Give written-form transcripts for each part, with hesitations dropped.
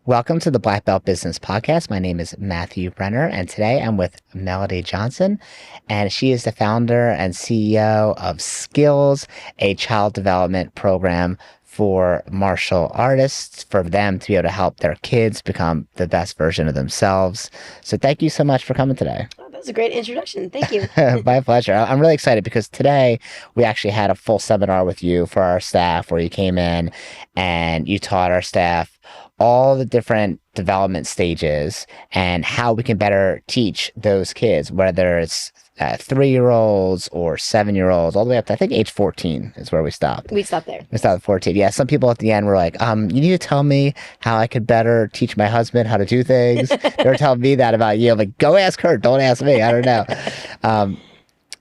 Welcome to the Black Belt Business Podcast. My name is Matthew Brenner, and today I'm with Melody Johnson, and she is the founder and CEO of SKILLZ, a child development program for martial artists, for them to be able to help their kids become the best version of themselves. So thank you so much for coming today. Oh, that was a great introduction. Thank you. My pleasure. I'm really excited because today we actually had a full seminar with you for our staff where you came in and you taught our staff all the different development stages and how we can better teach those kids, whether it's 3-year-olds or 7-year-olds, all the way up to, I think, age 14 is where we stopped. We stopped there. We stopped at 14. Yeah, some people at the end were like, you need to tell me how I could better teach my husband how to do things. They were telling me that about you. I'm like, go ask her. Don't ask me. I don't know.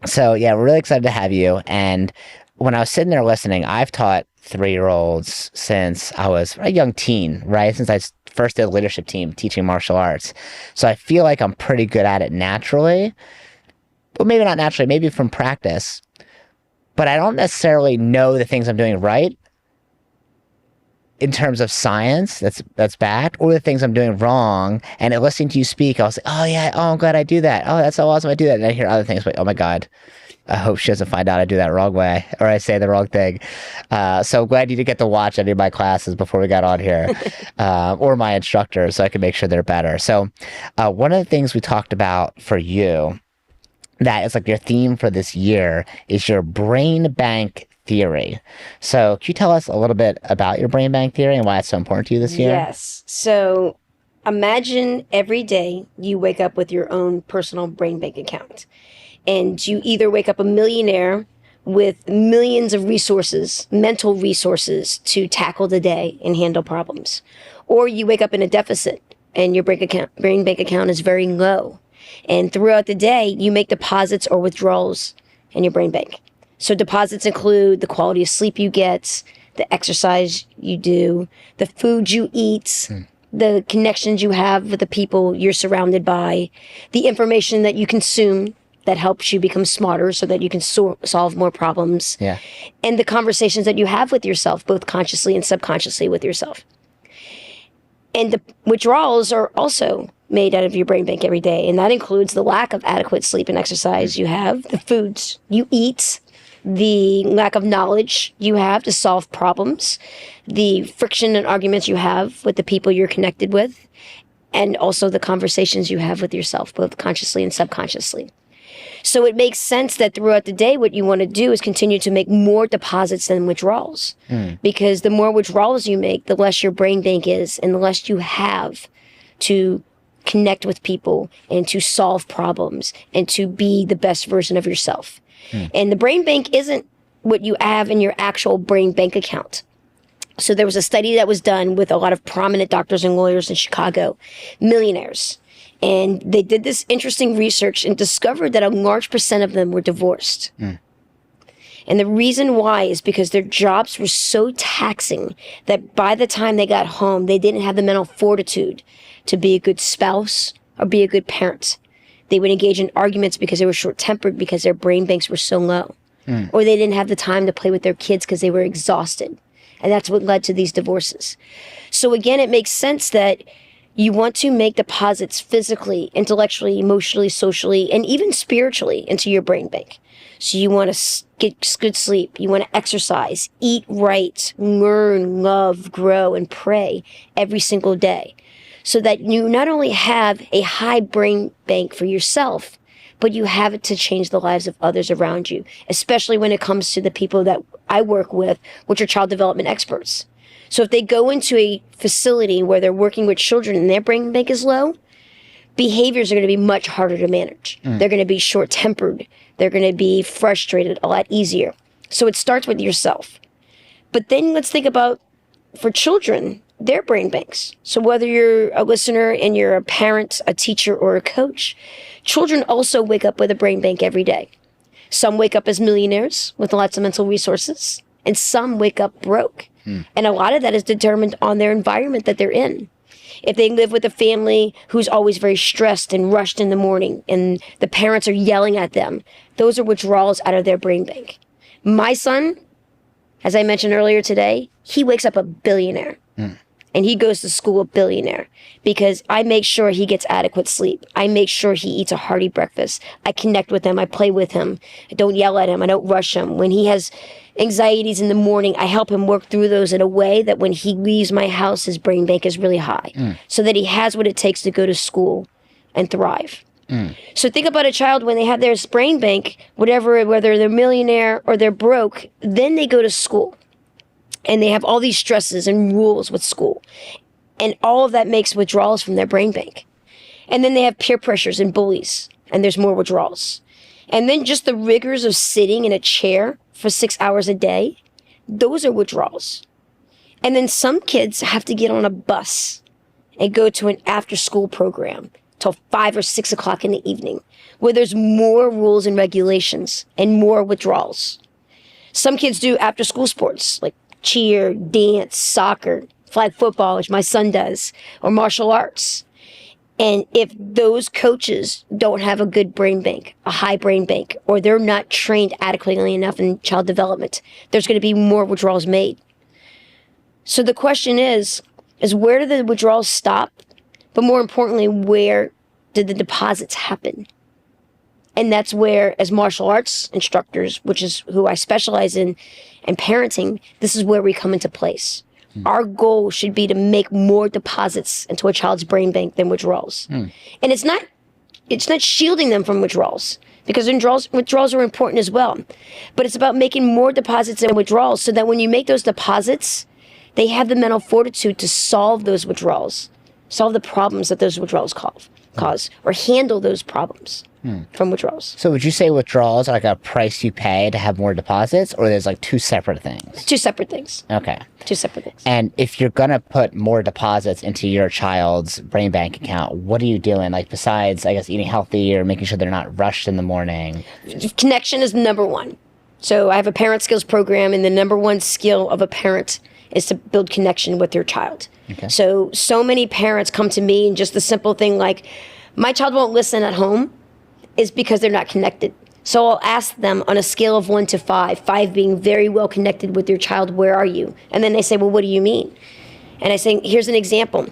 So, yeah, we're really excited to have you. And when I was sitting there listening, I've taught 3-year-olds since I was a young teen, right? Since I first did a leadership team teaching martial arts. So I feel like I'm pretty good at it naturally. Well, maybe not naturally, maybe from practice, but I don't necessarily know the things I'm doing right in terms of science that's backed, or the things I'm doing wrong. And listening to you speak, I was like, oh yeah, oh, I'm glad I do that. Oh, that's so awesome I do that. And I hear other things like, oh my God, I hope she doesn't find out I do that wrong way or I say the wrong thing. So glad you did get to watch any of my classes before we got on here, or my instructors, so I can make sure they're better. So one of the things we talked about for you that is like your theme for this year is your brain bank theory. So can you tell us a little bit about your brain bank theory and why it's so important to you this year? Yes. So imagine every day you wake up with your own personal brain bank account. And you either wake up a millionaire with millions of resources, mental resources to tackle the day and handle problems. Or you wake up in a deficit and your brain bank account is very low. And throughout the day, you make deposits or withdrawals in your brain bank. So deposits include the quality of sleep you get, the exercise you do, the food you eat, the connections you have with the people you're surrounded by, the information that you consume that helps you become smarter so that you can solve more problems, and the conversations that you have with yourself, both consciously and subconsciously with yourself. And the withdrawals are also made out of your brain bank every day, and that includes the lack of adequate sleep and exercise you have, the foods you eat, the lack of knowledge you have to solve problems, the friction and arguments you have with the people you're connected with, and also the conversations you have with yourself, both consciously and subconsciously. So it makes sense that throughout the day, what you want to do is continue to make more deposits than withdrawals. Because the more withdrawals you make, the less your brain bank is, and the less you have to connect with people and to solve problems and to be the best version of yourself. And the brain bank isn't what you have in your actual brain bank account. So there was a study that was done with a lot of prominent doctors and lawyers in Chicago, millionaires. And they did this interesting research and discovered that a large percent of them were divorced. And the reason why is because their jobs were so taxing that by the time they got home, they didn't have the mental fortitude to be a good spouse or be a good parent. They would engage in arguments because they were short-tempered because their brain banks were so low. Or they didn't have the time to play with their kids because they were exhausted. And that's what led to these divorces. So again, it makes sense that you want to make deposits physically, intellectually, emotionally, socially, and even spiritually into your brain bank. So you want to get good sleep. You want to exercise, eat right, learn, love, grow, and pray every single day. So that you not only have a high brain bank for yourself, but you have it to change the lives of others around you, especially when it comes to the people that I work with, which are child development experts. So if they go into a facility where they're working with children and their brain bank is low, behaviors are going to be much harder to manage. They're going to be short-tempered. They're going to be frustrated a lot easier. So it starts with yourself. But then let's think about, for children, their brain banks. So whether you're a listener and you're a parent, a teacher, or a coach, children also wake up with a brain bank every day. Some wake up as millionaires with lots of mental resources, and some wake up broke. And a lot of that is determined on their environment that they're in. If they live with a family who's always very stressed and rushed in the morning and the parents are yelling at them, those are withdrawals out of their brain bank. My son, as I mentioned earlier today, he wakes up a billionaire. and he goes to school a billionaire because I make sure he gets adequate sleep. I make sure he eats a hearty breakfast. I connect with him. I play with him. I don't yell at him. I don't rush him. When he has anxieties in the morning, I help him work through those in a way that when he leaves my house, his brain bank is really high, so that he has what it takes to go to school and thrive. So think about a child when they have their brain bank, whether they're a millionaire or they're broke, then they go to school. And they have all these stresses and rules with school. And all of that makes withdrawals from their brain bank. And then they have peer pressures and bullies. And there's more withdrawals. And then just the rigors of sitting in a chair for 6 hours a day, those are withdrawals. And then some kids have to get on a bus and go to an after-school program till 5 or 6 o'clock in the evening, where there's more rules and regulations and more withdrawals. Some kids do after-school sports, like cheer, dance, soccer, flag football, which my son does, or martial arts. And if those coaches don't have a good brain bank, a high brain bank, or they're not trained adequately enough in child development, there's going to be more withdrawals made. So the question is where do the withdrawals stop? But more importantly, where did the deposits happen? And that's where, as martial arts instructors, which is who I specialize in, and parenting, this is where we come into place. Our goal should be to make more deposits into a child's brain bank than withdrawals. And it's not shielding them from withdrawals, because withdrawals are important as well. But it's about making more deposits and withdrawals so that when you make those deposits, they have the mental fortitude to solve those withdrawals, solve the problems that those withdrawals cause, or handle those problems from withdrawals. So would you say withdrawals are like a price you pay to have more deposits, or there's like two separate things? Two separate things. Okay. Two separate things. And if you're going to put more deposits into your child's brain bank account, what are you doing? Like besides, I guess, eating healthy or making sure they're not rushed in the morning? Connection is number one. So I have a parent skills program, and the number one skill of a parent is to build connection with their child. Okay. So many parents come to me and just the simple thing like, my child won't listen at home, is because they're not connected. So I'll ask them on a scale of 1 to 5, 5 being very well connected with your child, where are you? And then they say, well, what do you mean? And I say, here's an example.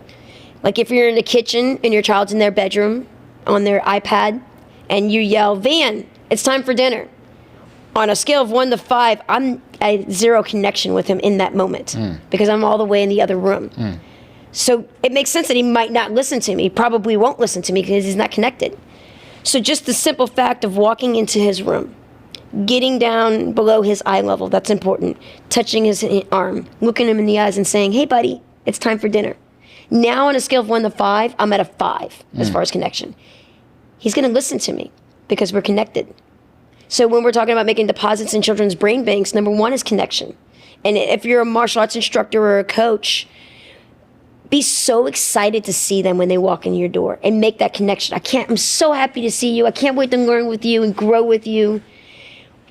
Like if you're in the kitchen and your child's in their bedroom on their iPad and you yell, Van, it's time for dinner. On a scale of 1 to 5, I have zero connection with him in that moment because I'm all the way in the other room. So it makes sense that he might not listen to me. He probably won't listen to me because he's not connected. So just the simple fact of walking into his room, getting down below his eye level, that's important, touching his arm, looking him in the eyes and saying, hey, buddy, it's time for dinner. Now on a scale of 1 to 5, I'm at a 5 as far as connection. He's going to listen to me because we're connected. So when we're talking about making deposits in children's brain banks, number one is connection. And if you're a martial arts instructor or a coach, be so excited to see them when they walk in your door and make that connection. I'm so happy to see you. I can't wait to learn with you and grow with you.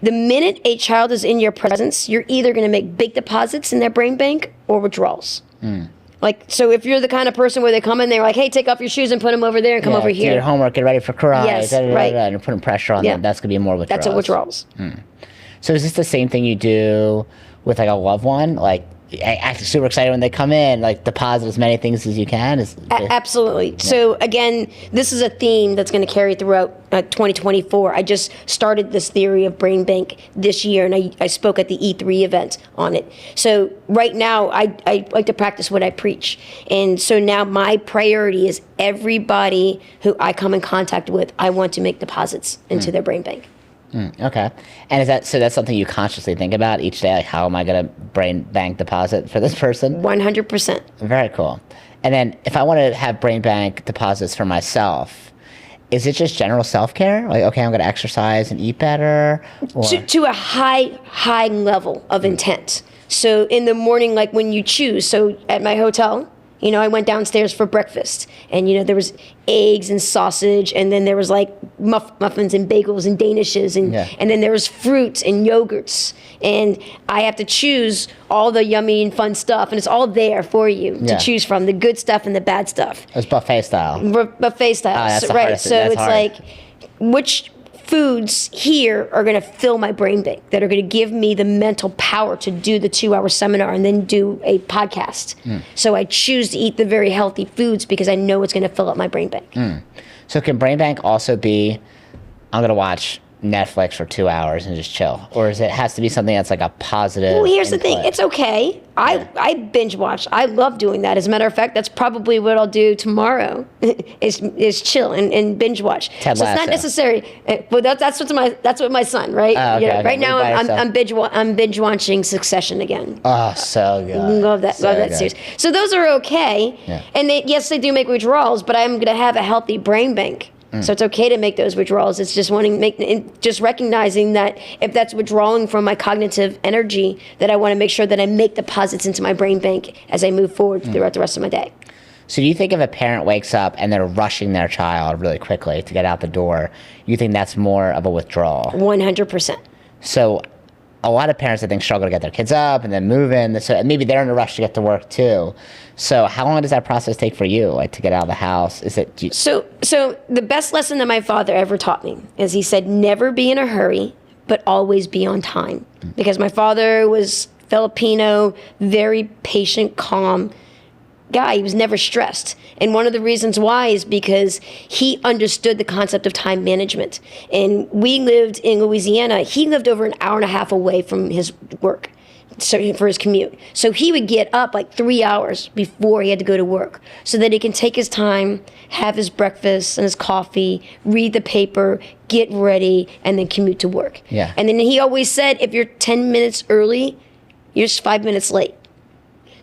The minute a child is in your presence, you're either going to make big deposits in their brain bank or withdrawals. Like, so if you're the kind of person where they come in, they're like, hey, take off your shoes and put them over there and come over here. Do your homework, get ready for karate. Yes, right. And you're putting pressure on them. That's going to be more withdrawals. That's what withdrawals. So is this the same thing you do with like a loved one? Like, act super excited when they come in, like deposit as many things as you can? Absolutely. Yeah. So again, this is a theme that's going to carry throughout 2024. I just started this theory of brain bank this year, and I spoke at the E3 event on it. So right now, I like to practice what I preach. And so now my priority is everybody who I come in contact with, I want to make deposits into their brain bank. Okay. And that's something you consciously think about each day? Like, how am I going to brain bank deposit for this person? 100%. Very cool. And then if I want to have brain bank deposits for myself, is it just general self-care? Like, okay, I'm going to exercise and eat better? Or? To a high level of intent. So in the morning, like when you choose, so at my hotel, I went downstairs for breakfast, and, there was eggs and sausage, and then there was like muffins and bagels and danishes, and then there was fruit and yogurts, and I have to choose all the yummy and fun stuff, and it's all there for you to choose from, the good stuff and the bad stuff. It's buffet style. Buffet style, that's right? So it's hard. like, which foods here are going to fill my brain bank, that are going to give me the mental power to do the 2-hour seminar and then do a podcast. So I choose to eat the very healthy foods because I know it's going to fill up my brain bank. So can brain bank also be, I'm going to watch Netflix for 2 hours and just chill? Or is it has to be something that's like a positive Well, here's input? the thing. It's okay. I binge watch. I love doing that. As a matter of fact, that's probably what I'll do tomorrow is chill and binge watch. Ted so it's not Lasso. necessary. But that's what my son, right? Oh, okay, okay. Right now By yourself. I'm binge watching Succession again. Oh, so good. Love that good. series. So those are okay. Yeah. And yes, they do make withdrawals, but I'm going to have a healthy brain bank. So it's okay to make those withdrawals. It's just just recognizing that if that's withdrawing from my cognitive energy, that I want to make sure that I make deposits into my brain bank as I move forward throughout the rest of my day. So do you think if a parent wakes up and they're rushing their child really quickly to get out the door, you think that's more of a withdrawal? 100%. So a lot of parents, I think, struggle to get their kids up and then move in. So maybe they're in a rush to get to work too. So how long does that process take for you, like to get out of the house? Is it? So the best lesson that my father ever taught me is he said, never be in a hurry, but always be on time. Because my father was Filipino, very patient, calm guy. He was never stressed. And one of the reasons why is because he understood the concept of time management. And we lived in Louisiana. He lived over an hour and a half away from his work. So for his commute. So he would get up like 3 hours before he had to go to work so that he can take his time, have his breakfast and his coffee, read the paper, get ready, and then commute to work. Yeah. And then he always said, if you're 10 minutes early, you're just 5 minutes late.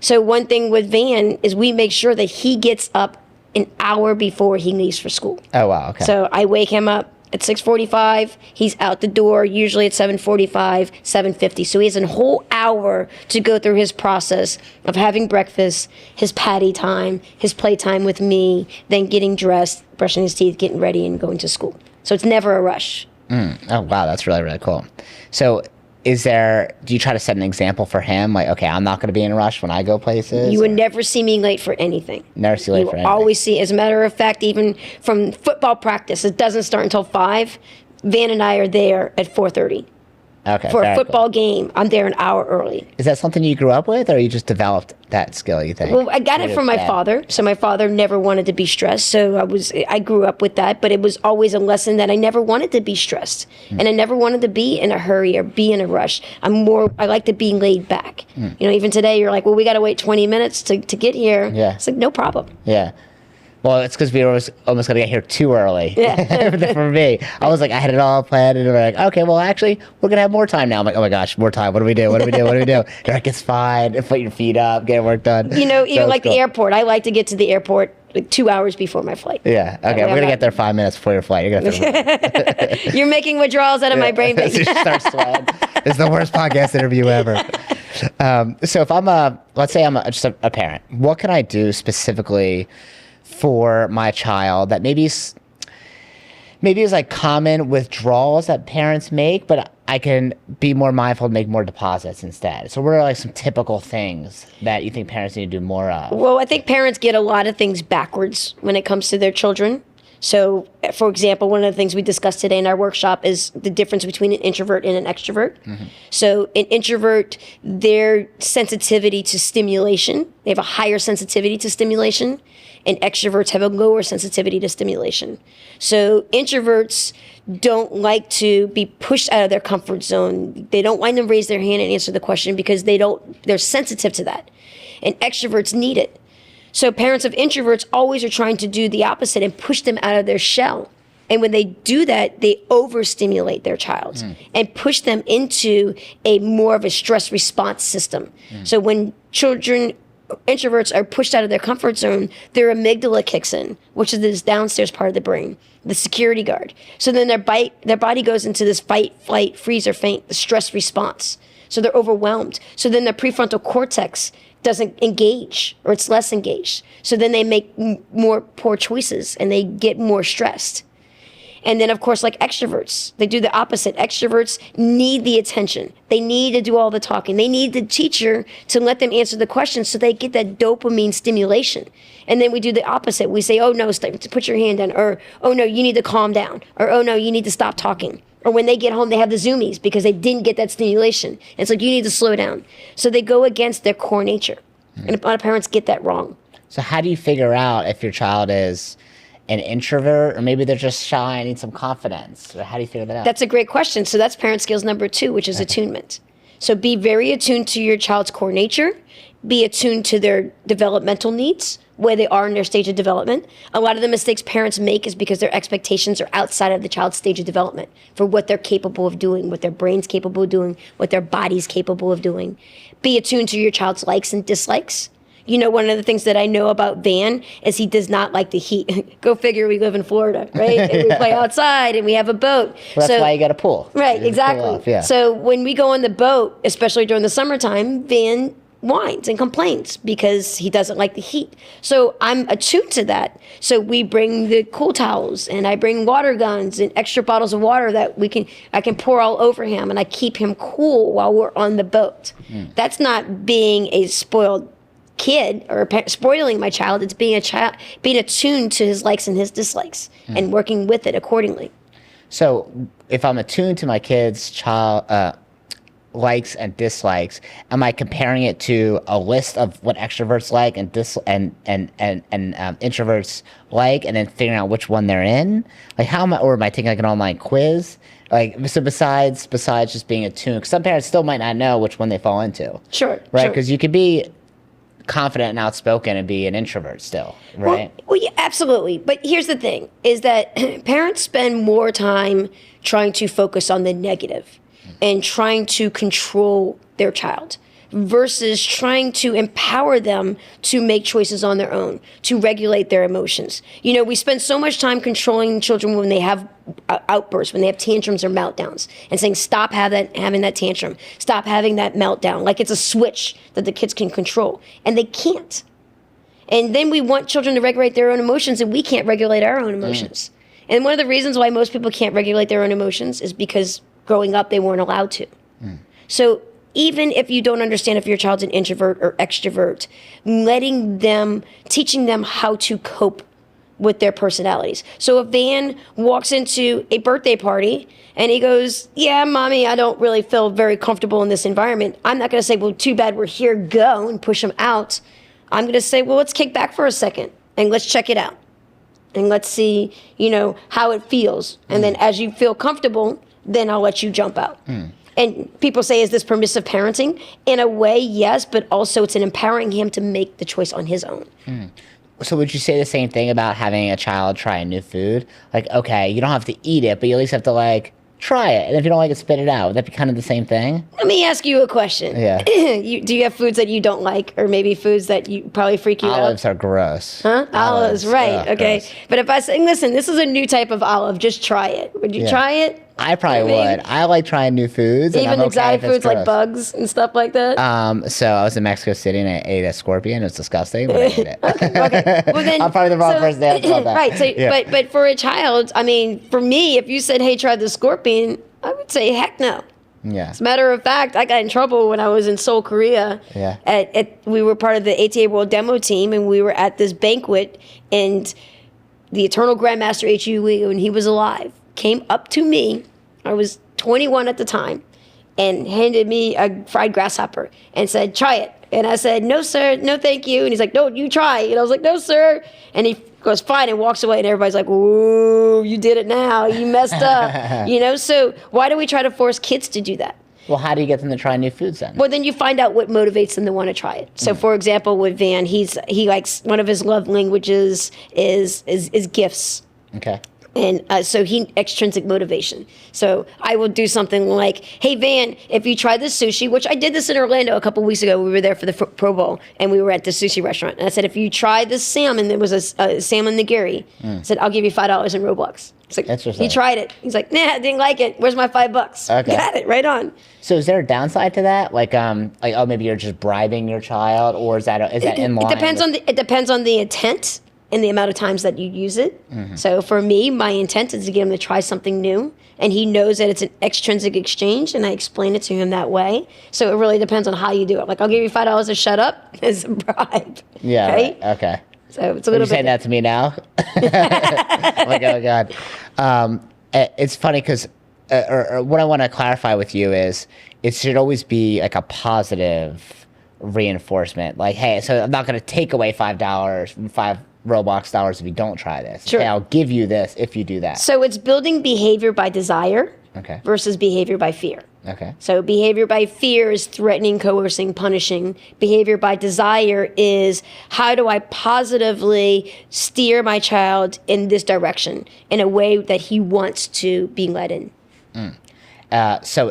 So one thing with Van is we make sure that he gets up an hour before he leaves for school. Oh, wow. Okay. So I wake him up at 6:45. He's out the door usually at 7:45, 7:50. So he has a whole hour to go through his process of having breakfast, his patty time, his playtime with me, then getting dressed, brushing his teeth, getting ready, and going to school. So it's never a rush. Oh, wow. That's really, really cool. So do you try to set an example for him? Like, okay, I'm not going to be in a rush when I go places? You would never see me late for anything. Never see late You for will anything? always see, as a matter of fact, even from football practice, it doesn't start until 5. Van and I are there at 4:30. Okay, For a very football cool. game, I'm there an hour early. Is that something you grew up with, or you just developed that skill, you think? Well, I got it from my Yeah. father. So my father never wanted to be stressed. So I grew up with that, but it was always a lesson that I never wanted to be stressed. And I never wanted to be in a hurry or be in a rush. I like to be laid back. Even today you're like, well, we got to wait 20 minutes to get here. Yeah. It's like, no problem. Yeah. Well, it's because we were almost going to get here too early. Yeah. For me, I was like, I had it all planned, and we're like, okay, well, actually, we're going to have more time now. I'm like, oh my gosh, more time. What do we do? What do we do? What do we do? You're like, it's fine. Put your feet up, get work done. Even So like it's cool. the airport, I like to get to the airport like 2 hours before my flight. Yeah. Okay. way We're I'm gonna not- get there 5 minutes before your flight. You're gonna have to You're making withdrawals out of my brain bank. You start sweating. It's the worst podcast interview ever. So if let's say I'm just a parent, what can I do specifically for my child that maybe is like common withdrawals that parents make, but I can be more mindful and make more deposits instead? So what are like some typical things that you think parents need to do more of? Well, I think parents get a lot of things backwards when it comes to their children. So, for example, one of the things we discussed today in our workshop is the difference between an introvert and an extrovert. So an introvert, their sensitivity to stimulation, they have a higher sensitivity to stimulation, and extroverts have a lower sensitivity to stimulation. So introverts don't like to be pushed out of their comfort zone. They don't want them to raise their hand and answer the question because they're sensitive to that. And extroverts need it. So parents of introverts always are trying to do the opposite and push them out of their shell. And when they do that, they overstimulate their child and push them into more of a stress response system. So when introverts are pushed out of their comfort zone, their amygdala kicks in, which is this downstairs part of the brain, the security guard. So then their body goes into this fight, flight, freeze, or faint, the stress response. So they're overwhelmed. So then their prefrontal cortex doesn't engage, or it's less engaged. So then they make more poor choices and they get more stressed. And then, of course, like extroverts, they do the opposite. Extroverts need the attention. They need to do all the talking. They need the teacher to let them answer the questions so they get that dopamine stimulation. And then we do the opposite. We say, oh, no, put your hand down. Or, oh, no, you need to calm down. Or, oh, no, you need to stop talking. Or when they get home, they have the zoomies because they didn't get that stimulation. And it's like, you need to slow down. So they go against their core nature. And a lot of parents get that wrong. So how do you figure out if your child is an introvert, or maybe they're just shy and need some confidence? Or how do you figure that out? That's a great question. So that's parent skills number 2, which is attunement. So be very attuned to your child's core nature. Be attuned to their developmental needs, where they are in their stage of development. A lot of the mistakes parents make is because their expectations are outside of the child's stage of development for what they're capable of doing, what their brain's capable of doing, what their body's capable of doing. Be attuned to your child's likes and dislikes. You know, one of the things that I know about Van is he does not like the heat. Go figure, we live in Florida, right? And we play outside and we have a boat. Well, that's why you got a pool. Right, exactly. Yeah. So when we go on the boat, especially during the summertime, Van whines and complains because he doesn't like the heat. So I'm attuned to that. So we bring the cool towels, and I bring water guns and extra bottles of water that I can pour all over him, and I keep him cool while we're on the boat. That's not being a spoiled kid or spoiling my child. It's being being attuned to his likes and his dislikes and working with it accordingly. So if I'm attuned to my kid's child likes and dislikes, am I comparing it to a list of what extroverts like and introverts like, and then figuring out which one they're in? Like, how am I, or am I taking like an online quiz? Like, so besides just being attuned, 'cause some parents still might not know which one they fall into. Sure. Right? Because you could be confident and outspoken and be an introvert still, right? Well, yeah, absolutely. But here's the thing, is that parents spend more time trying to focus on the negative and trying to control their child versus trying to empower them to make choices on their own, to regulate their emotions. You know, we spend so much time controlling children when they have outbursts, when they have tantrums or meltdowns, and saying, stop having that tantrum, stop having that meltdown, like it's a switch that the kids can control, and they can't. And then we want children to regulate their own emotions, and we can't regulate our own emotions. And one of the reasons why most people can't regulate their own emotions is because growing up they weren't allowed to. So even if you don't understand if your child's an introvert or extrovert, teaching them how to cope with their personalities. So if Van walks into a birthday party and he goes, yeah, mommy, I don't really feel very comfortable in this environment, I'm not going to say, well, too bad, we're here, go, and push him out. I'm going to say, well, let's kick back for a second and let's check it out. And let's see, how it feels. And then as you feel comfortable, then I'll let you jump out. And people say, is this permissive parenting? In a way, yes, but also it's empowering him to make the choice on his own. So would you say the same thing about having a child try a new food? Like, okay, you don't have to eat it, but you at least have to try it. And if you don't like it, spit it out. Would that be kind of the same thing? Let me ask you a question. Yeah. Do you have foods that you don't like, or maybe foods that you probably freak you out? Olives are gross. Huh? Olives, right. Okay. Gross. But if I say, listen, this is a new type of olive, just try it. Would you try it? I probably would. I like trying new foods. Even and I'm exotic okay foods like bugs and stuff like that? So I was in Mexico City and I ate a scorpion. It was disgusting, but I ate it. Okay. Well, then, I'm probably the wrong person to ask about that. Right. So, but for a child, I mean, for me, if you said, hey, try the scorpion, I would say, heck no. Yeah. As a matter of fact, I got in trouble when I was in Seoul, Korea. Yeah. We were part of the ATA World Demo Team, and we were at this banquet, and the Eternal Grandmaster H.U. Lee, when he was alive, came up to me. I was 21 at the time, and handed me a fried grasshopper and said, try it. And I said, no, sir, no, thank you. And he's like, no, you try. And I was like, no, sir. And he goes, fine, and walks away. And everybody's like, ooh, you did it now. You messed up. So why do we try to force kids to do that? Well, how do you get them to try new foods then? Well, then you find out what motivates them to want to try it. So, for example, with Van, he likes, one of his love languages is gifts. Okay. And so extrinsic motivation. So I will do something like, hey, Van, if you try this sushi, which I did this in Orlando a couple weeks ago. We were there for the Pro Bowl, and we were at the sushi restaurant. And I said, if you try this salmon, there was a salmon nigiri. I said, I'll give you $5 in Roblox. It's like, he tried it. He's like, nah, I didn't like it. Where's my $5? Okay. Got it, right on. So is there a downside to that? Like, oh, maybe you're just bribing your child, or is that in line? It depends on the intent. in the amount of times that you use it. So for me, my intent is to get him to try something new, and he knows that it's an extrinsic exchange, and I explain it to him that way. So it really depends on how you do it. Like, I'll give you $5 to shut up as a bribe. Yeah. Right? Okay. So it's a little Are you saying that to me now? Oh my God. It's funny because, or what I want to clarify with you is, it should always be like a positive reinforcement. Like, hey, so I'm not going to take away $5, 5 Roblox dollars if you don't try this. Sure. Okay, I'll give you this if you do that. So it's building behavior by desire versus behavior by fear. Okay. So behavior by fear is threatening, coercing, punishing. Behavior by desire is, how do I positively steer my child in this direction in a way that he wants to be led in. So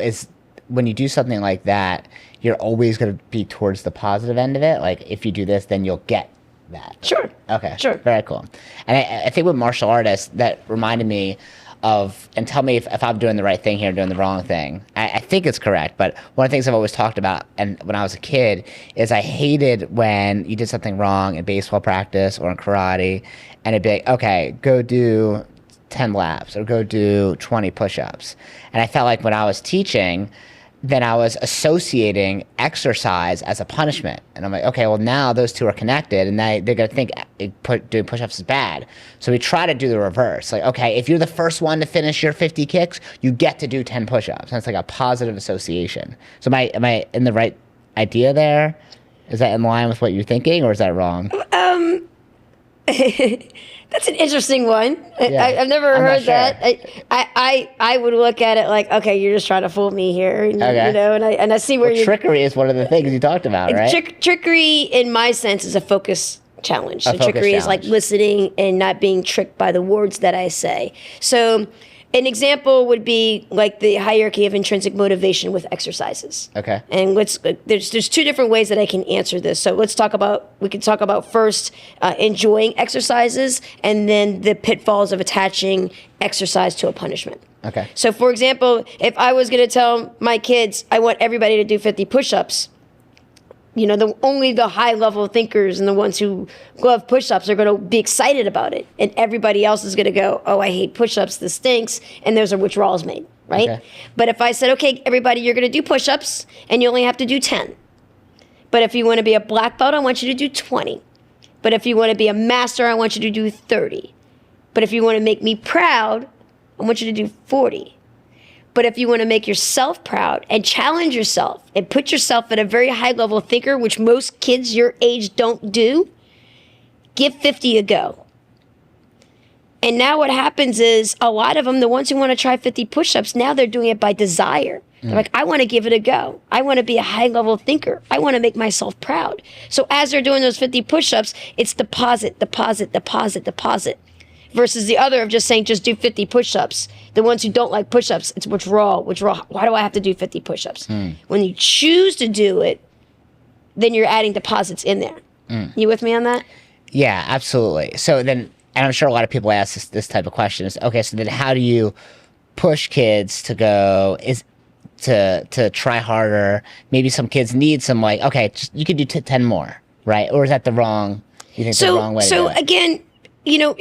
when you do something like that, you're always going to be towards the positive end of it? Like, if you do this, then you'll get that. Sure. Okay. Sure. Very cool. And I think with martial artists, that reminded me of, and tell me if I'm doing the right thing here, doing the wrong thing. I think it's correct, but one of the things I've always talked about, and when I was a kid, is I hated when you did something wrong in baseball practice or in karate, and it'd be like, okay, go do 10 laps or go do 20 push-ups. And I felt like when I was teaching, then I was associating exercise as a punishment. And I'm like, okay, well, now those two are connected, and they're going to think doing push-ups is bad. So we try to do the reverse. Like, okay, if you're the first one to finish your 50 kicks, you get to do 10 push-ups. And it's like a positive association. So am I in the right idea there? Is that in line with what you're thinking, or is that wrong? That's an interesting one. Yeah. I've never I'm heard not sure. that. I would look at it like, okay, you're just trying to fool me here, and, Okay. you know, and I see where Well, trickery is one of the things you talked about, right? Trickery, in my sense, is a focus challenge. So focus trickery is like challenge. listening and not being tricked by the words that I say. So an example would be like the hierarchy of intrinsic motivation with exercises. Okay. And there's two different ways that I can answer this. So we can talk about first enjoying exercises, and then the pitfalls of attaching exercise to a punishment. Okay. So for example, if I was going to tell my kids, I want everybody to do 50 push-ups, you know, only the high-level thinkers and the ones who love push-ups are going to be excited about it. And everybody else is going to go, oh, I hate push-ups, this stinks, and those are withdrawals made, right? Okay. But if I said, okay, everybody, you're going to do push-ups, and you only have to do 10. But if you want to be a black belt, I want you to do 20. But if you want to be a master, I want you to do 30. But if you want to make me proud, I want you to do 40. But if you want to make yourself proud and challenge yourself and put yourself at a very high level thinker, which most kids your age don't do, give 50 a go. And now what happens is a lot of them, the ones who want to try 50 push-ups, now they're doing it by desire. They're like, I want to give it a go. I want to be a high level thinker. I want to make myself proud. So as they're doing those 50 push-ups, it's deposit, deposit, deposit, deposit. Versus the other of just saying, just do 50 push-ups. The ones who don't like push-ups, it's withdrawal. Why do I have to do 50 push-ups? When you choose to do it, then you're adding deposits in there. You with me on that? Yeah, absolutely. So then, and I'm sure a lot of people ask this type of question is, okay, so then how do you push kids to go, to try harder? Maybe some kids need some, like, okay, you can do 10 more, right? Or is that the wrong way to do it? So again, you know,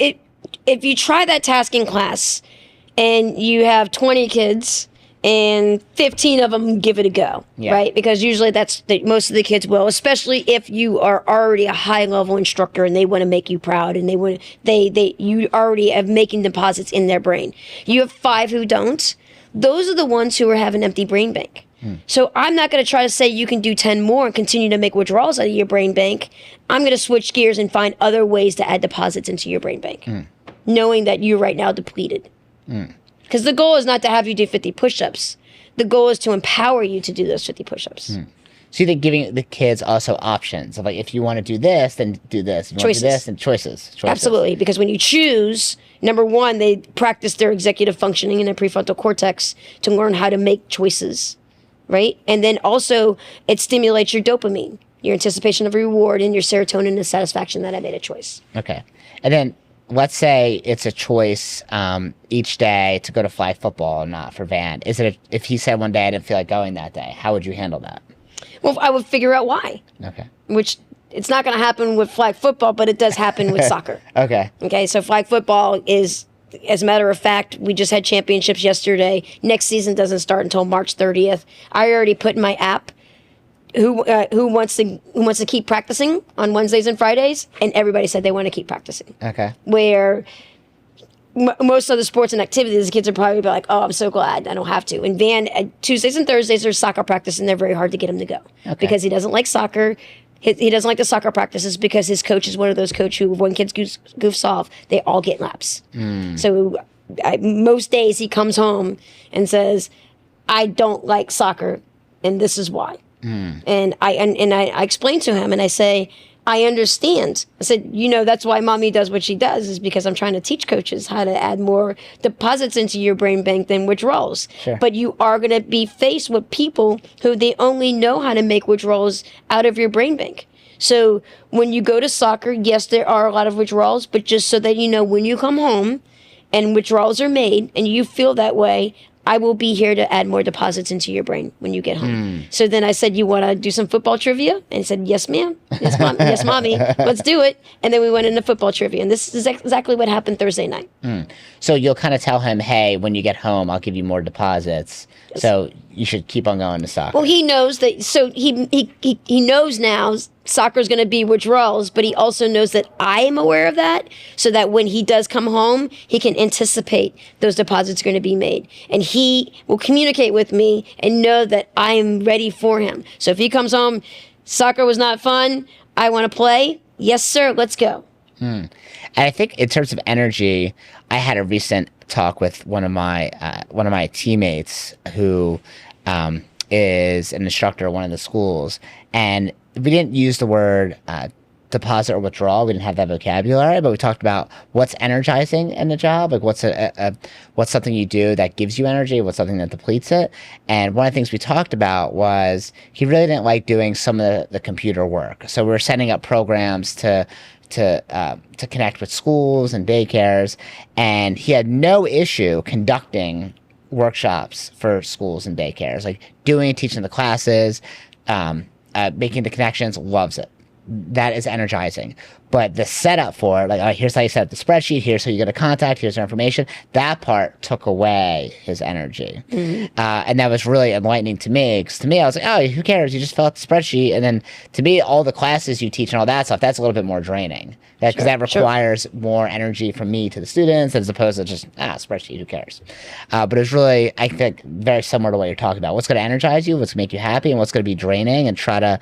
if you try that task in class and you have 20 kids and 15 of them give it a go, right? Because usually most of the kids will, especially if you are already a high level instructor and they want to make you proud and you already have making deposits in their brain. You have 5 who don't. Those are the ones who have an empty brain bank. So I'm not going to try to say you can do 10 more and continue to make withdrawals out of your brain bank. I'm going to switch gears and find other ways to add deposits into your brain bank, knowing that you're right now depleted. Because the goal is not to have you do 50 push-ups. The goal is to empower you to do those 50 push-ups. So you're giving the kids also options of, like, if you want to do this, then do this. If you want to do this, then choices. Absolutely. Because when you choose, number one, they practice their executive functioning in their prefrontal cortex to learn how to make choices, right? And then also it stimulates your dopamine, your anticipation of reward, and your serotonin and satisfaction that I made a choice. Okay. And then let's say it's a choice each day to go to flag football or not for Van. If he said one day I didn't feel like going that day, how would you handle that? Well, I would figure out why. Okay. Which it's not going to happen with flag football, but it does happen with soccer. Okay. Okay, so flag football is, as a matter of fact, we just had championships yesterday. Next season doesn't start until March 30th. I already put in my app who wants to keep practicing on Wednesdays and Fridays, and everybody said they want to keep practicing. Okay. Where most other sports and activities, the kids are probably be like, oh, I'm so glad I don't have to. And Van, Tuesdays and Thursdays, there's soccer practice, and they're very hard to get him to go. Because he doesn't like soccer. He doesn't like the soccer practices because his coach is one of those coaches who, when kids goofs off, they all get laps. So most days he comes home and says, I don't like soccer, and this is why. And I explain to him, and I say, I understand. I said, that's why mommy does what she does, is because I'm trying to teach coaches how to add more deposits into your brain bank than withdrawals. Sure. But you are going to be faced with people who they only know how to make withdrawals out of your brain bank. So when you go to soccer, yes, there are a lot of withdrawals, but just so that you know, when you come home and withdrawals are made and you feel that way, I will be here to add more deposits into your brain when you get home. So then I said, you want to do some football trivia? And he said, yes, ma'am. Yes, mom. Yes, mommy. Let's do it. And then we went into football trivia. And this is exactly what happened Thursday night. So you'll kind of tell him, hey, when you get home, I'll give you more deposits. Yes. So you should keep on going to soccer. Well, he knows that. So he knows now soccer is going to be withdrawals, but he also knows that I am aware of that, so that when he does come home, he can anticipate those deposits are going to be made. And he will communicate with me and know that I am ready for him. So if he comes home, soccer was not fun, I want to play, yes, sir, let's go. And I think in terms of energy, I had a recent talk with one of my teammates who is an instructor at one of the schools, and we didn't use the word deposit or withdrawal. We didn't have that vocabulary, but we talked about what's energizing in the job, like what's something you do that gives you energy, what's something that depletes it. And one of the things we talked about was he really didn't like doing some of the computer work. So we were setting up programs to connect with schools and daycares, and he had no issue conducting workshops for schools and daycares, like teaching the classes, making the connections, loves it. That is energizing. But the setup for it, like, all right, here's how you set up the spreadsheet, here's how you get a contact, here's your information, that part took away his energy. And that was really enlightening to me, because to me, I was like, oh, who cares? You just fill out the spreadsheet. And then to me, all the classes you teach and all that stuff, that's a little bit more draining. Because that requires more energy from me to the students, as opposed to just, spreadsheet, who cares? But it was really, I think, very similar to what you're talking about. What's going to energize you, what's going to make you happy, and what's going to be draining, and try to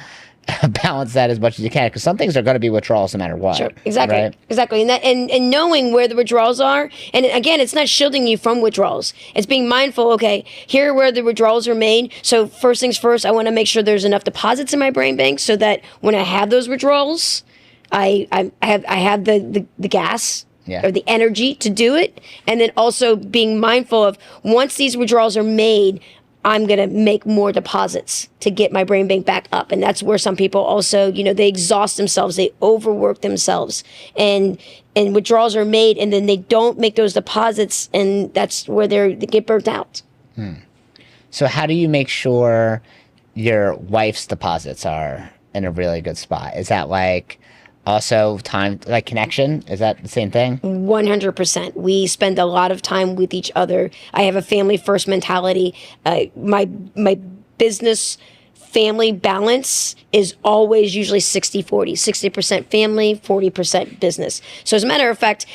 balance that as much as you can, because some things are going to be withdrawals no matter what. Sure, exactly, right? Exactly, and knowing where the withdrawals are, and again, it's not shielding you from withdrawals. It's being mindful. Okay, here are where the withdrawals are made. So first things first, I want to make sure there's enough deposits in my brain bank so that when I have those withdrawals, I have the gas. Or the energy to do it. And then also being mindful of, once these withdrawals are made, I'm going to make more deposits to get my brain bank back up. And that's where some people also, they exhaust themselves, they overwork themselves, and withdrawals are made, and then they don't make those deposits, and that's where they get burnt out. So how do you make sure your wife's deposits are in a really good spot? Is that like also time, like connection? Is that the same thing? 100%. We spend a lot of time with each other. I have a family first mentality. My business family balance is always usually 60-40, 60% family, 40% business. So as a matter of fact,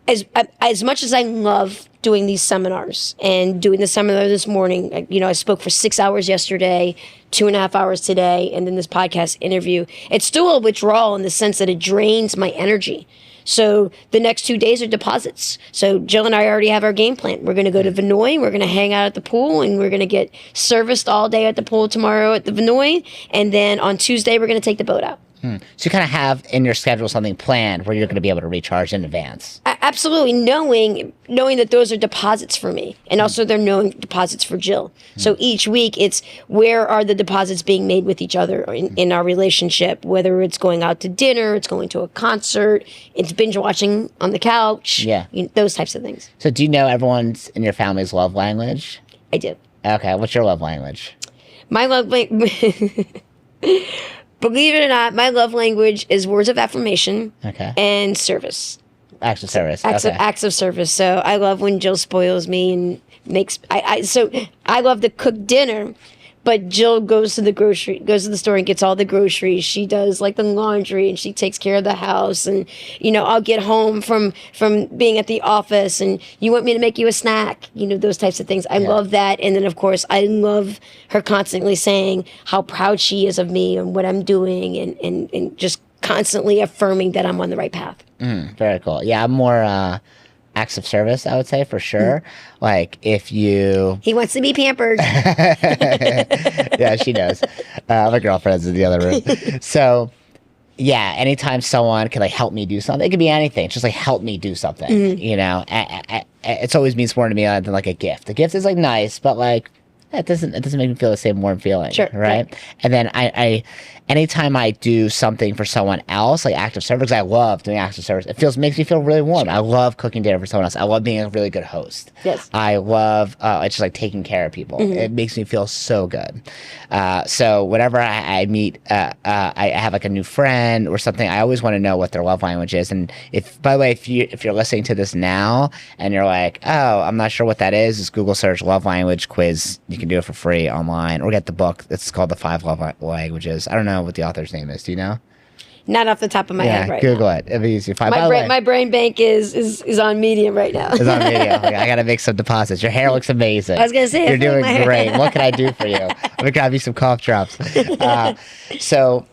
as much as I love doing these seminars and doing the seminar this morning, I spoke for 6 hours yesterday, 2.5 hours today, and then this podcast interview, it's still a withdrawal in the sense that it drains my energy. So the next 2 days are deposits. So Jill and I already have our game plan. We're going to go to Vinoy. We're going to hang out at the pool, and we're going to get serviced all day at the pool tomorrow at the Vinoy. And then on Tuesday, we're going to take the boat out. So you kind of have in your schedule something planned where you're going to be able to recharge in advance. Absolutely, knowing that those are deposits for me, and also they're known deposits for Jill. So each week, it's where are the deposits being made with each other in our relationship, whether it's going out to dinner, it's going to a concert, it's binge watching on the couch, those types of things. So do you know everyone's in your family's love language? I do. Okay, what's your love language? My love language... Believe it or not, my love language is words of affirmation Okay. and service. Acts of service. Acts of service. So I love when Jill spoils me and makes. So I love to cook dinner, but Jill goes to the store and gets all the groceries. She does like the laundry and she takes care of the house. And I'll get home from being at the office and you want me to make you a snack. Those types of things. I love that. And then of course I love her constantly saying how proud she is of me and what I'm doing and just constantly affirming that I'm on the right path. Very cool. Yeah, I'm more acts of service, I would say, for sure. Like if you... He wants to be pampered. Yeah, she knows. My girlfriend's in the other room. So, yeah, anytime someone can like help me do something, it could be anything. Just like help me do something, It's always means more to me than like a gift. A gift is like nice, but like it doesn't make me feel the same warm feeling, sure, right? And then I anytime I do something for someone else, like active service, 'cause I love doing active service. It makes me feel really warm. I love cooking dinner for someone else. I love being a really good host. Yes. I love just like taking care of people. It makes me feel so good. So whenever I meet, I have like a new friend or something, I always want to know what their love language is. And by the way, if you're listening to this now and you're like, oh, I'm not sure what that is, just Google search love language quiz. You can do it for free online or get the book. It's called The 5 Love Languages. I don't know what the author's name is. Do you know? Not off the top of my head right Google now. it. It'll be easy. My brain bank is on Medium right now. It's on Medium. I got to make some deposits. Your hair looks amazing. I was going to say. You're doing great. What can I do for you? I'm going to grab you some cough drops. So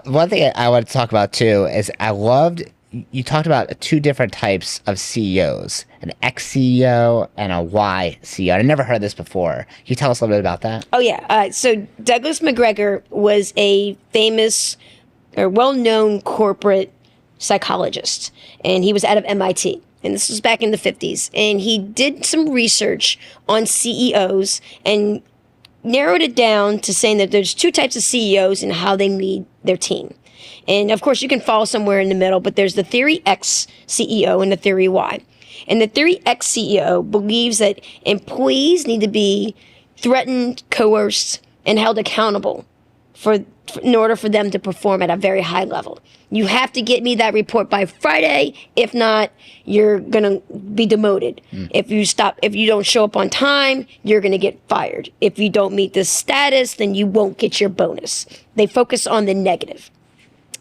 one thing I want to talk about too is I loved, you talked about 2 different types of CEOs, an X-CEO and a Y-CEO. I never heard this before. Can you tell us a little bit about that? Oh, yeah. So Douglas McGregor was a famous or well-known corporate psychologist, and he was out of MIT. And this was back in the 50s. And he did some research on CEOs and narrowed it down to saying that there's 2 types of CEOs and how they lead their team. And of course, you can fall somewhere in the middle, but there's the Theory X CEO and the Theory Y. And the Theory X CEO believes that employees need to be threatened, coerced, and held accountable in order for them to perform at a very high level. You have to get me that report by Friday. If not, you're going to be demoted. If you don't show up on time, you're going to get fired. If you don't meet this status, then you won't get your bonus. They focus on the negative.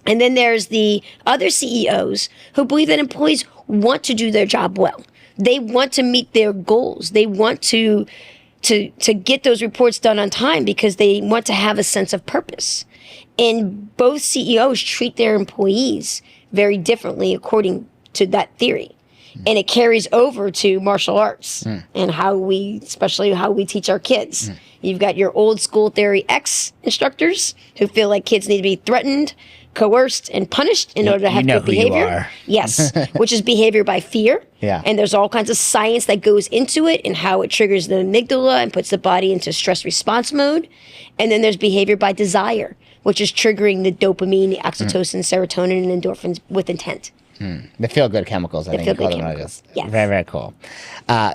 And then there's the other CEOs who believe that employees want to do their job well. They want to meet their goals. They want to get those reports done on time because they want to have a sense of purpose. And both CEOs treat their employees very differently according to that theory. And it carries over to martial arts and especially how we teach our kids. You've got your old school Theory X instructors who feel like kids need to be threatened, coerced, and punished in order to have good behavior. Yes, which is behavior by fear. Yeah. And there's all kinds of science that goes into it and how it triggers the amygdala and puts the body into stress response mode. And then there's behavior by desire, which is triggering the dopamine, the oxytocin, serotonin, and endorphins with intent. The feel-good chemicals, I think. Feel-good chemicals. Yes. Very, very cool.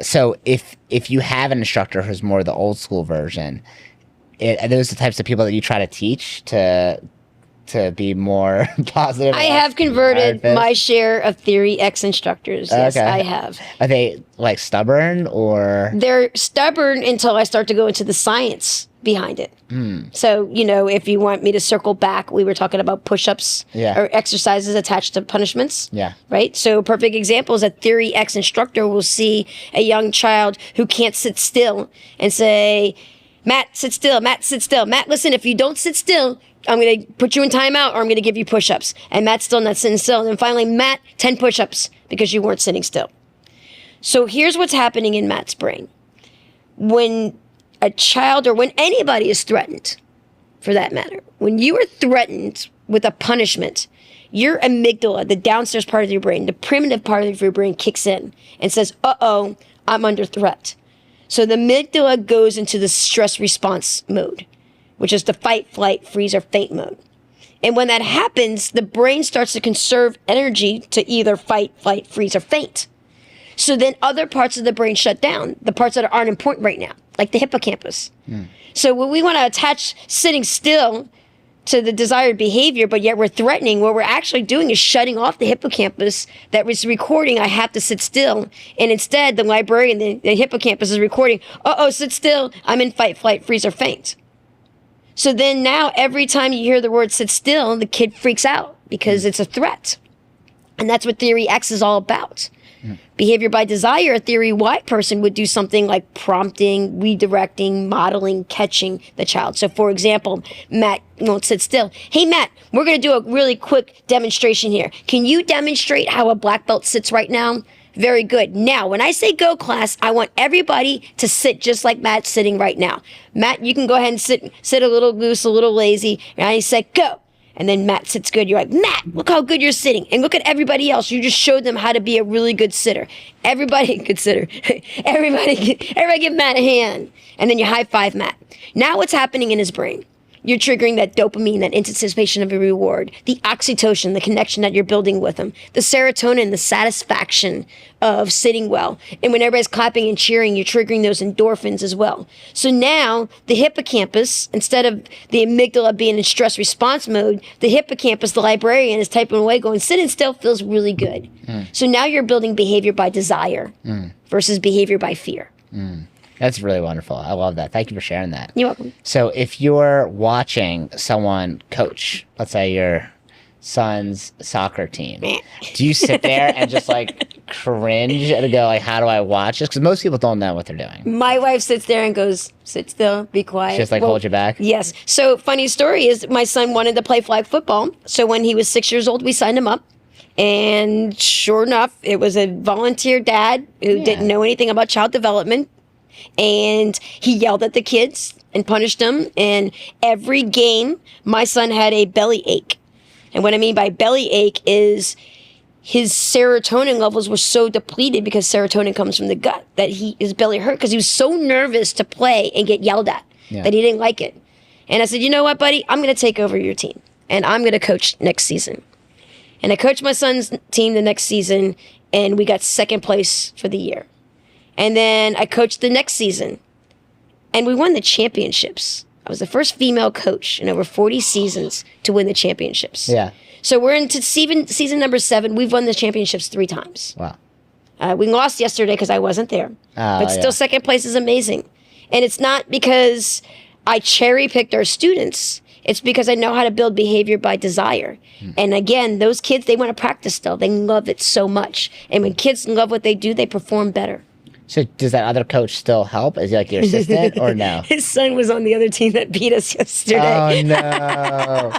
So if you have an instructor who's more the old school version, are those the types of people that you try to teach to be more positive? I have converted my share of Theory X instructors. Yes, I have. Are they like stubborn or? They're stubborn until I start to go into the science behind it. So, if you want me to circle back, we were talking about push-ups or exercises attached to punishments. Yeah. Right? So perfect example is a Theory X instructor will see a young child who can't sit still and say, Matt, sit still. Matt, sit still. Matt, listen, if you don't sit still, I'm going to put you in timeout or I'm going to give you push-ups. And Matt's still not sitting still. And then finally, Matt, 10 push-ups because you weren't sitting still. So here's what's happening in Matt's brain. When a child or when anybody is threatened, for that matter, when you are threatened with a punishment, your amygdala, the downstairs part of your brain, the primitive part of your brain kicks in and says, uh-oh, I'm under threat. So the amygdala goes into the stress response mode, which is the fight, flight, freeze, or faint mode. And when that happens, the brain starts to conserve energy to either fight, flight, freeze, or faint. So then other parts of the brain shut down, the parts that aren't important right now, like the hippocampus. So when we want to attach sitting still to the desired behavior, but yet we're threatening. What we're actually doing is shutting off the hippocampus that was recording, I have to sit still. And instead, the librarian, the hippocampus is recording, sit still, I'm in fight, flight, freeze, or faint. So then now every time you hear the word sit still, the kid freaks out because it's a threat. And that's what Theory X is all about. Behavior by desire, a Theory Y person would do something like prompting, redirecting, modeling, catching the child. So for example, Matt won't sit still. Hey Matt, we're going to do a really quick demonstration here. Can you demonstrate how a black belt sits right now? Very good. Now, when I say go class, I want everybody to sit just like Matt's sitting right now. Matt, you can go ahead and sit a little loose, a little lazy. And I say go. And then Matt sits good. You're like, Matt, look how good you're sitting. And look at everybody else. You just showed them how to be a really good sitter. Everybody, good sitter. everybody give Matt a hand. And then you high five Matt. Now what's happening in his brain? You're triggering that dopamine, that anticipation of a reward, the oxytocin, the connection that you're building with him, the serotonin, the satisfaction of sitting well. And when everybody's clapping and cheering, you're triggering those endorphins as well. So now the hippocampus, instead of the amygdala being in stress response mode, the hippocampus, the librarian, is typing away going, sitting still feels really good. So now you're building behavior by desire versus behavior by fear. That's really wonderful. I love that. Thank you for sharing that. You're welcome. So if you're watching someone coach, let's say your son's soccer team, do you sit there and just like cringe and go like, how do I watch this? Because most people don't know what they're doing. My wife sits there and goes, sit still, be quiet. She just like hold you back? Yes. So funny story is my son wanted to play flag football. So when he was 6 years old, we signed him up. And sure enough, it was a volunteer dad who didn't know anything about child development. And he yelled at the kids and punished them. And every game, my son had a belly ache. And what I mean by belly ache is his serotonin levels were so depleted, because serotonin comes from the gut, that his belly hurt because he was so nervous to play and get yelled at that he didn't like it. And I said, you know what, buddy? I'm going to take over your team. And I'm going to coach next season. And I coached my son's team the next season, and we got second place for the year. And then I coached the next season, and we won the championships. I was the first female coach in over 40 seasons to win the championships. Yeah. So we're into season number 7. We've won the championships 3 times. Wow. We lost yesterday because I wasn't there. But still, second place is amazing. And it's not because I cherry-picked our students. It's because I know how to build behavior by desire. And again, those kids, they want to practice still. They love it so much. And when kids love what they do, they perform better. So does that other coach still help? Is he like your assistant or no? His son was on the other team that beat us yesterday. Oh, no.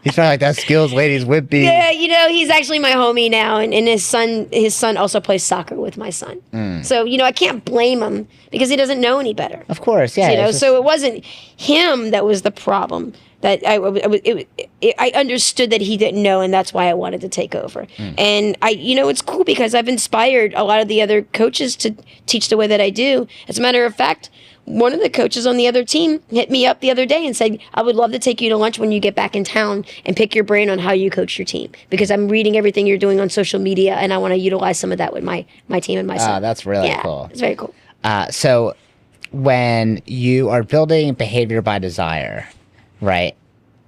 He's probably like, that SKILLZ ladies whip beat. Yeah, he's actually my homie now. And his son also plays soccer with my son. So, I can't blame him because he doesn't know any better. Of course, yeah. So it wasn't him that was the problem. That I understood that he didn't know, and that's why I wanted to take over. And it's cool because I've inspired a lot of the other coaches to teach the way that I do. As a matter of fact, one of the coaches on the other team hit me up the other day and said, I would love to take you to lunch when you get back in town and pick your brain on how you coach your team, because I'm reading everything you're doing on social media, and I want to utilize some of that with my team and my son. That's really cool. It's very cool. So when you are building behavior by desire, right?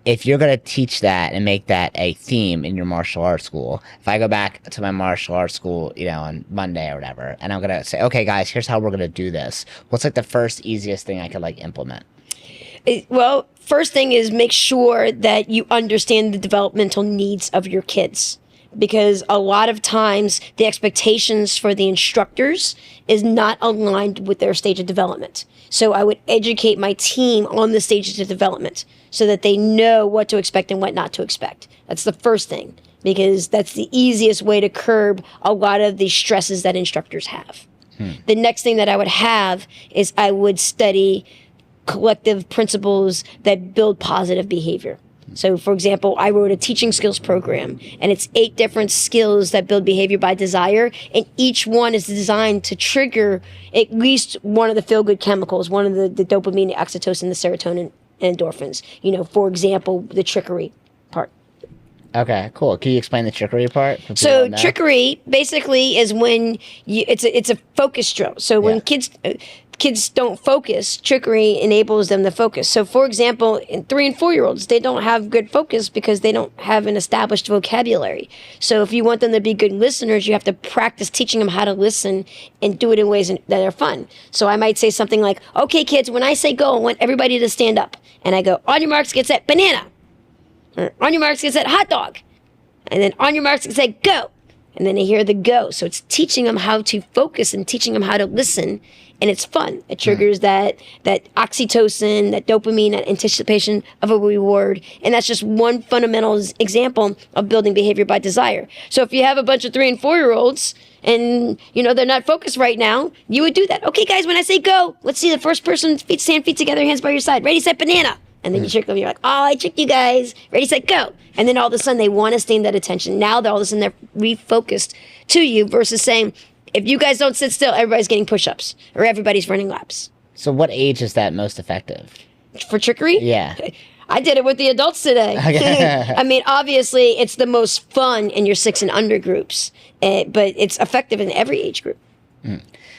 If you're going to teach that and make that a theme in your martial arts school, if I go back to my martial arts school, on Monday or whatever, and I'm going to say, okay, guys, here's how we're going to do this. What's like the first easiest thing I could implement? Well, first thing is make sure that you understand the developmental needs of your kids. Because a lot of times the expectations for the instructors is not aligned with their stage of development. So I would educate my team on the stages of development so that they know what to expect and what not to expect. That's the first thing, because that's the easiest way to curb a lot of the stresses that instructors have. The next thing that I would have is I would study collective principles that build positive behavior. So, for example, I wrote a teaching skills program, and it's 8 different skills that build behavior by desire, and each one is designed to trigger at least one of the feel-good chemicals, one of the dopamine, the oxytocin, the serotonin, and endorphins. For example, the trickery part. Okay, cool. Can you explain the trickery part? So trickery basically is when it's a focus drill. So when kids, kids don't focus, trickery enables them to focus. So, for example, in 3 and 4-year-olds, they don't have good focus because they don't have an established vocabulary. So if you want them to be good listeners, you have to practice teaching them how to listen and do it in ways that are fun. So I might say something like, okay, kids, when I say go, I want everybody to stand up. And I go, on your marks, get set, banana. Or on your marks, get set, hot dog. And then on your marks, get set, go. And then they hear the go. So it's teaching them how to focus and teaching them how to listen. And it's fun. It triggers that oxytocin, that dopamine, that anticipation of a reward. And that's just one fundamental example of building behavior by desire. So if you have a bunch of 3 and 4-year-olds and, they're not focused right now, you would do that. Okay, guys, when I say go, let's see the first person, feet together, hands by your side. Ready, set, banana. And then you trick them. You're like, oh, I tricked you guys. Ready, set, go. And then all of a sudden they want to stay in that attention. Now all of a sudden they're refocused to you versus saying, if you guys don't sit still, everybody's getting push-ups or everybody's running laps. So what age is that most effective? For trickery? Yeah. I did it with the adults today. I mean, obviously, it's the most fun in your 6 and under groups, but it's effective in every age group.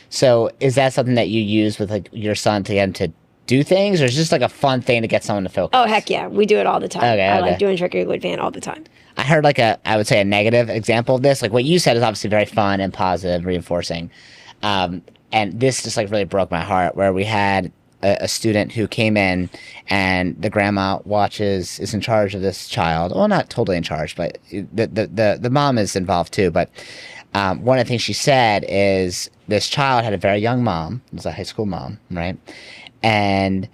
So is that something that you use with your son to get him to do things, or is it just like a fun thing to get someone to focus? Oh, heck yeah. We do it all the time. Okay, I like doing trickery with Van all the time. I heard I would say a negative example of this. Like what you said is obviously very fun and positive, reinforcing. And this just really broke my heart, where we had a student who came in and the grandma is in charge of this child. Well, not totally in charge, but the mom is involved too. But one of the things she said is this child had a very young mom. It was a high school mom, right? And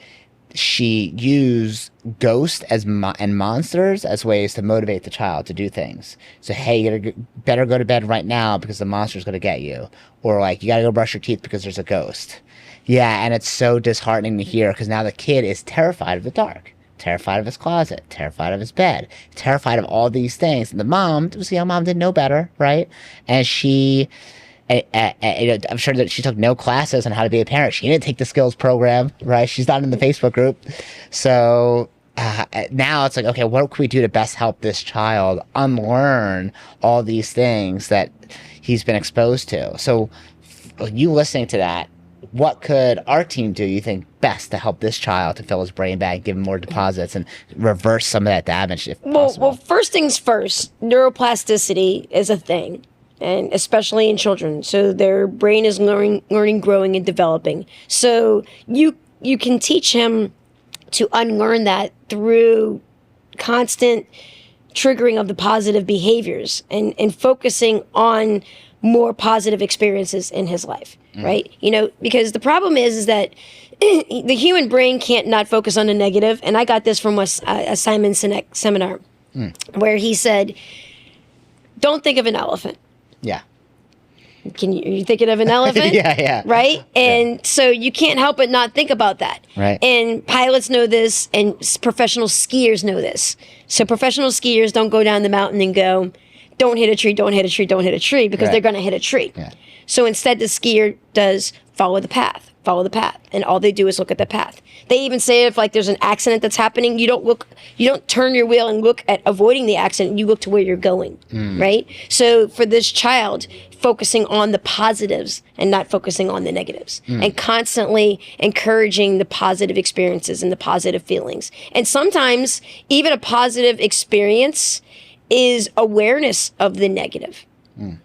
she used ghosts and monsters as ways to motivate the child to do things. So, hey, you better go to bed right now because the monster's going to get you. Or you got to go brush your teeth because there's a ghost. Yeah, and it's so disheartening to hear because now the kid is terrified of the dark, terrified of his closet, terrified of his bed, terrified of all these things. And the mom, it was a young mom, didn't know better, right? And I'm sure that she took no classes on how to be a parent. She didn't take the SKILLZ program, right? She's not in the Facebook group. So now it's okay, what can we do to best help this child unlearn all these things that he's been exposed to? So you listening to that, what could our team do, you think, best to help this child to fill his brain bag, give him more deposits, and reverse some of that damage if possible? Well, first things first, neuroplasticity is a thing. And especially in children. So their brain is learning, growing, and developing. So you can teach him to unlearn that through constant triggering of the positive behaviors and focusing on more positive experiences in his life, right? Because the problem is that the human brain can't not focus on the negative. And I got this from a Simon Sinek seminar where he said, don't think of an elephant. Yeah. Are you thinking of an elephant? Yeah. Right? And so you can't help but not think about that. Right. And pilots know this, and professional skiers know this. So professional skiers don't go down the mountain and go, don't hit a tree, don't hit a tree, don't hit a tree, because they're going to hit a tree. Yeah. So instead, the skier does follow the path. And all they do is look at the path. They even say if there's an accident that's happening, you don't turn your wheel and look at avoiding the accident, you look to where you're going, right? So for this child, focusing on the positives and not focusing on the negatives and constantly encouraging the positive experiences and the positive feelings. And sometimes even a positive experience is awareness of the negative.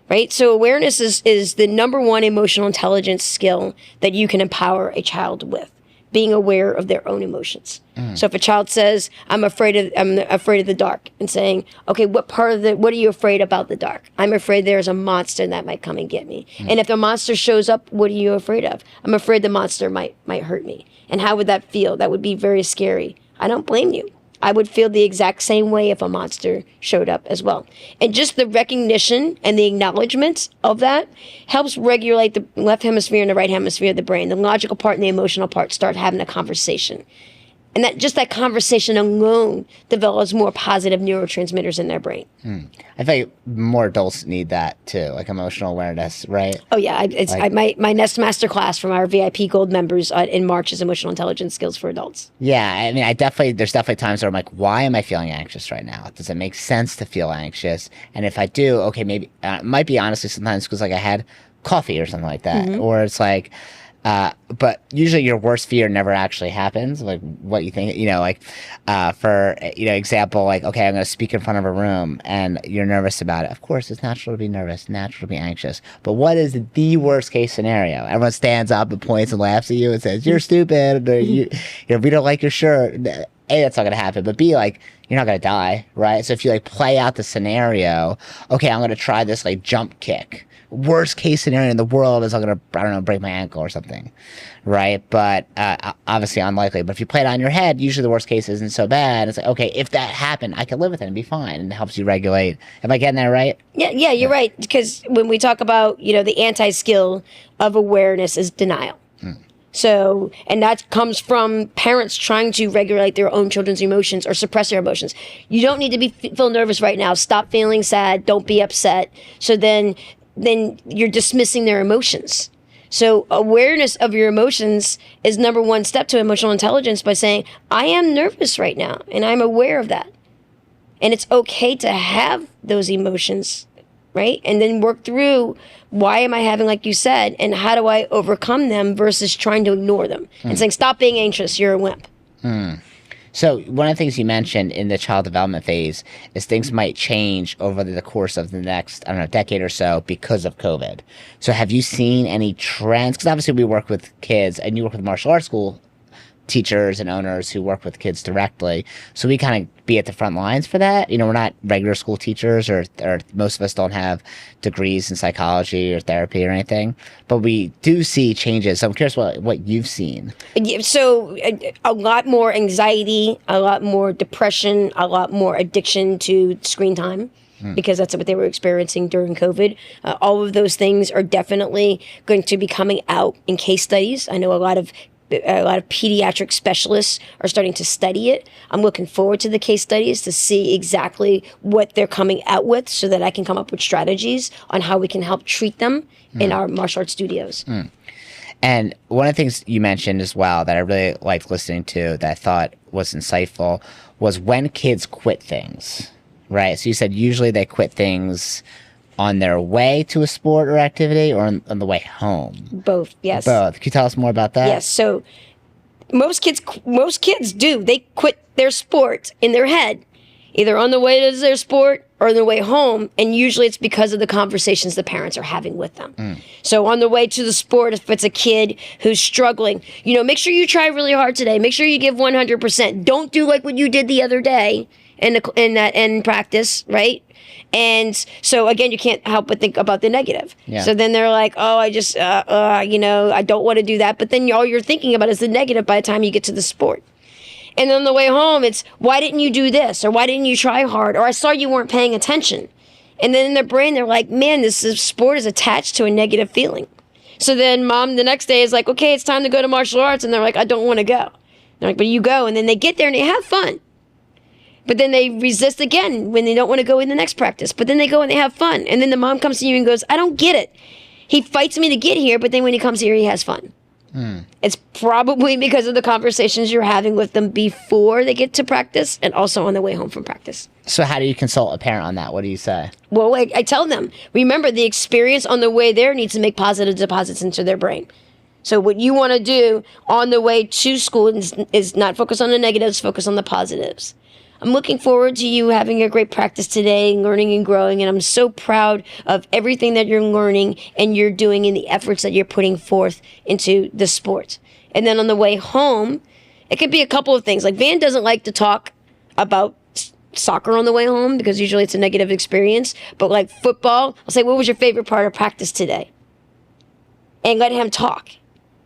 Right? So awareness is the number one emotional intelligence skill that you can empower a child with, being aware of their own emotions. So if a child says, I'm afraid of the dark, and saying, okay, what are you afraid about the dark? I'm afraid there's a monster that might come and get me. And if the monster shows up, what are you afraid of? I'm afraid the monster might hurt me. And how would that feel? That would be very scary. I don't blame you. I would feel the exact same way if a monster showed up as well. And just the recognition and the acknowledgement of that helps regulate the left hemisphere and the right hemisphere of the brain. The logical part and the emotional part start having a conversation. And that conversation alone develops more positive neurotransmitters in their brain. I think more adults need that too, emotional awareness, right? Oh yeah, my next master class from our VIP Gold members in March is emotional intelligence skills for adults. Yeah, I mean, there's definitely times where I'm like, why am I feeling anxious right now? Does it make sense to feel anxious? And if I do, okay, maybe it might be honestly sometimes because I had coffee or something like that, or it's But usually your worst fear never actually happens. Like what you think, like for example, like, okay, I'm going to speak in front of a room and you're nervous about it. Of course, it's natural to be nervous, natural to be anxious. But what is the worst case scenario? Everyone stands up and points and laughs at you and says, "You're stupid," or we don't like your shirt. A, that's not going to happen. But B, like, you're not going to die, right? So if you like play out the scenario, okay, I'm going to try this like jump kick. Worst case scenario in the world is I'm going to, I don't know, break my ankle or something, right? But obviously unlikely. But if you play it on your head, usually the worst case isn't so bad. It's like, okay, if that happened, I can live with it and be fine. And it helps you regulate. Am I getting that right? Yeah, you're right. Because when we talk about, the anti-skill of awareness is denial. So, and that comes from parents trying to regulate their own children's emotions or suppress their emotions. You don't need to feel nervous right now. Stop feeling sad. Don't be upset. So then you're dismissing their emotions. So awareness of your emotions is number one step to emotional intelligence by saying, I am nervous right now and I'm aware of that. And it's okay to have those emotions, right? And then work through, why am I having, like you said, and how do I overcome them versus trying to ignore them and saying, stop being anxious, you're a wimp. So one of the things you mentioned in the child development phase is things might change over the course of the next, decade or so because of COVID. So have you seen any trends? Because obviously we work with kids and you work with martial arts school teachers and owners who work with kids directly. So we kind of be at the front lines for that. We're not regular school teachers or most of us don't have degrees in psychology or therapy or anything, but we do see changes. So I'm curious what you've seen. So a lot more anxiety, a lot more depression, a lot more addiction to screen time. Because that's what they were experiencing during COVID. All of those things are definitely going to be coming out in case studies. I know a lot of pediatric specialists are starting to study it. I'm looking forward to the case studies to see exactly what they're coming out with so that I can come up with strategies on how we can help treat them in our martial arts studios. And one of the things you mentioned as well that I really liked listening to that I thought was insightful was when kids quit things, right? So you said usually they quit things on their way to a sport or activity or on the way home? Both, yes. Both. Can you tell us more about that? Yes. So most kids do. They quit their sport in their head, either on the way to their sport or on the way home, and usually it's because of the conversations the parents are having with them. So on the way to the sport, if it's a kid who's struggling, make sure you try really hard today. Make sure you give 100%. Don't do like what you did the other day in practice, right? And so again, you can't help but think about the negative. Yeah. So then they're like, oh, I just, I don't want to do that. But then all you're thinking about is the negative by the time you get to the sport. And then on the way home, it's, why didn't you do this? Or why didn't you try hard? Or I saw you weren't paying attention. And then in their brain, they're like, man, sport is attached to a negative feeling. So then mom the next day is like, okay, it's time to go to martial arts. And they're like, I don't want to go. They're like, but you go. And then they get there and they have fun. But then they resist again when they don't want to go in the next practice. But then they go and they have fun. And then the mom comes to you and goes, I don't get it. He fights me to get here, but then when he comes here, he has fun. It's probably because of the conversations you're having with them before they get to practice and also on the way home from practice. So how do you consult a parent on that? What do you say? Well, I tell them, remember, the experience on the way there needs to make positive deposits into their brain. So what you want to do on the way to school is not focus on the negatives, focus on the positives. I'm looking forward to you having a great practice today, learning and growing, and I'm so proud of everything that you're learning and you're doing and the efforts that you're putting forth into the sport. And then on the way home, it could be a couple of things. Like Van doesn't like to talk about soccer on the way home because usually it's a negative experience. But like football, I'll say, what was your favorite part of practice today? And let him talk.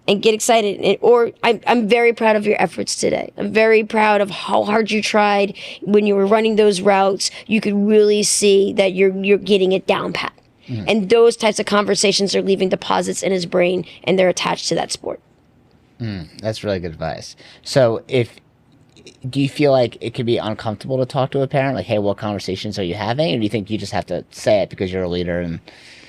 And get excited. Or I'm very proud of your efforts today. I'm very proud of how hard you tried when you were running those routes. You could really see that you're getting it down pat. And those types of conversations are leaving deposits in his brain, and they're attached to that sport. That's really good advice. So if do you feel like it could be uncomfortable to talk to a parent? Like, hey, what conversations are you having? Or do you think you just have to say it because you're a leader? And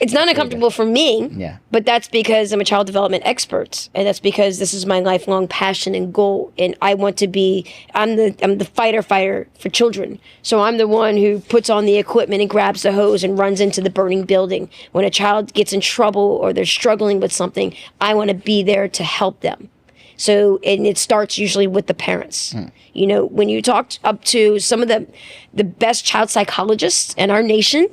it's not uncomfortable for me, yeah, but that's because I'm a child development expert, and that's because this is my lifelong passion and goal. And I want to be, I'm the fighter for children. So I'm the one who puts on the equipment and grabs the hose and runs into the burning building. When a child gets in trouble or they're struggling with something, I want to be there to help them. So, and it starts usually with the parents. You know, when you talk up to some of the best child psychologists in our nation,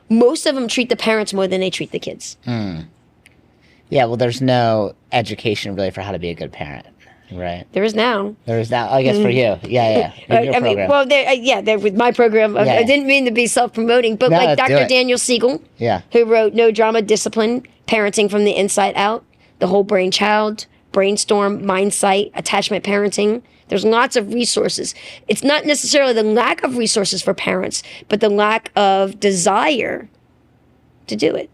most of them treat the parents more than they treat the kids. Yeah, well, there's no education really for how to be a good parent, right? There is now. There is now, I guess, for you. Yeah. In your program. Well, there with my program. Yeah. I didn't mean to be self-promoting, but No, like do Dr. it. Daniel Siegel, Yeah. who wrote No Drama, Discipline, Parenting from the Inside Out, The Whole Brain Child, Brainstorm, Mindsight, Attachment Parenting. There's lots of resources. It's not necessarily the lack of resources for parents, but the lack of desire to do it.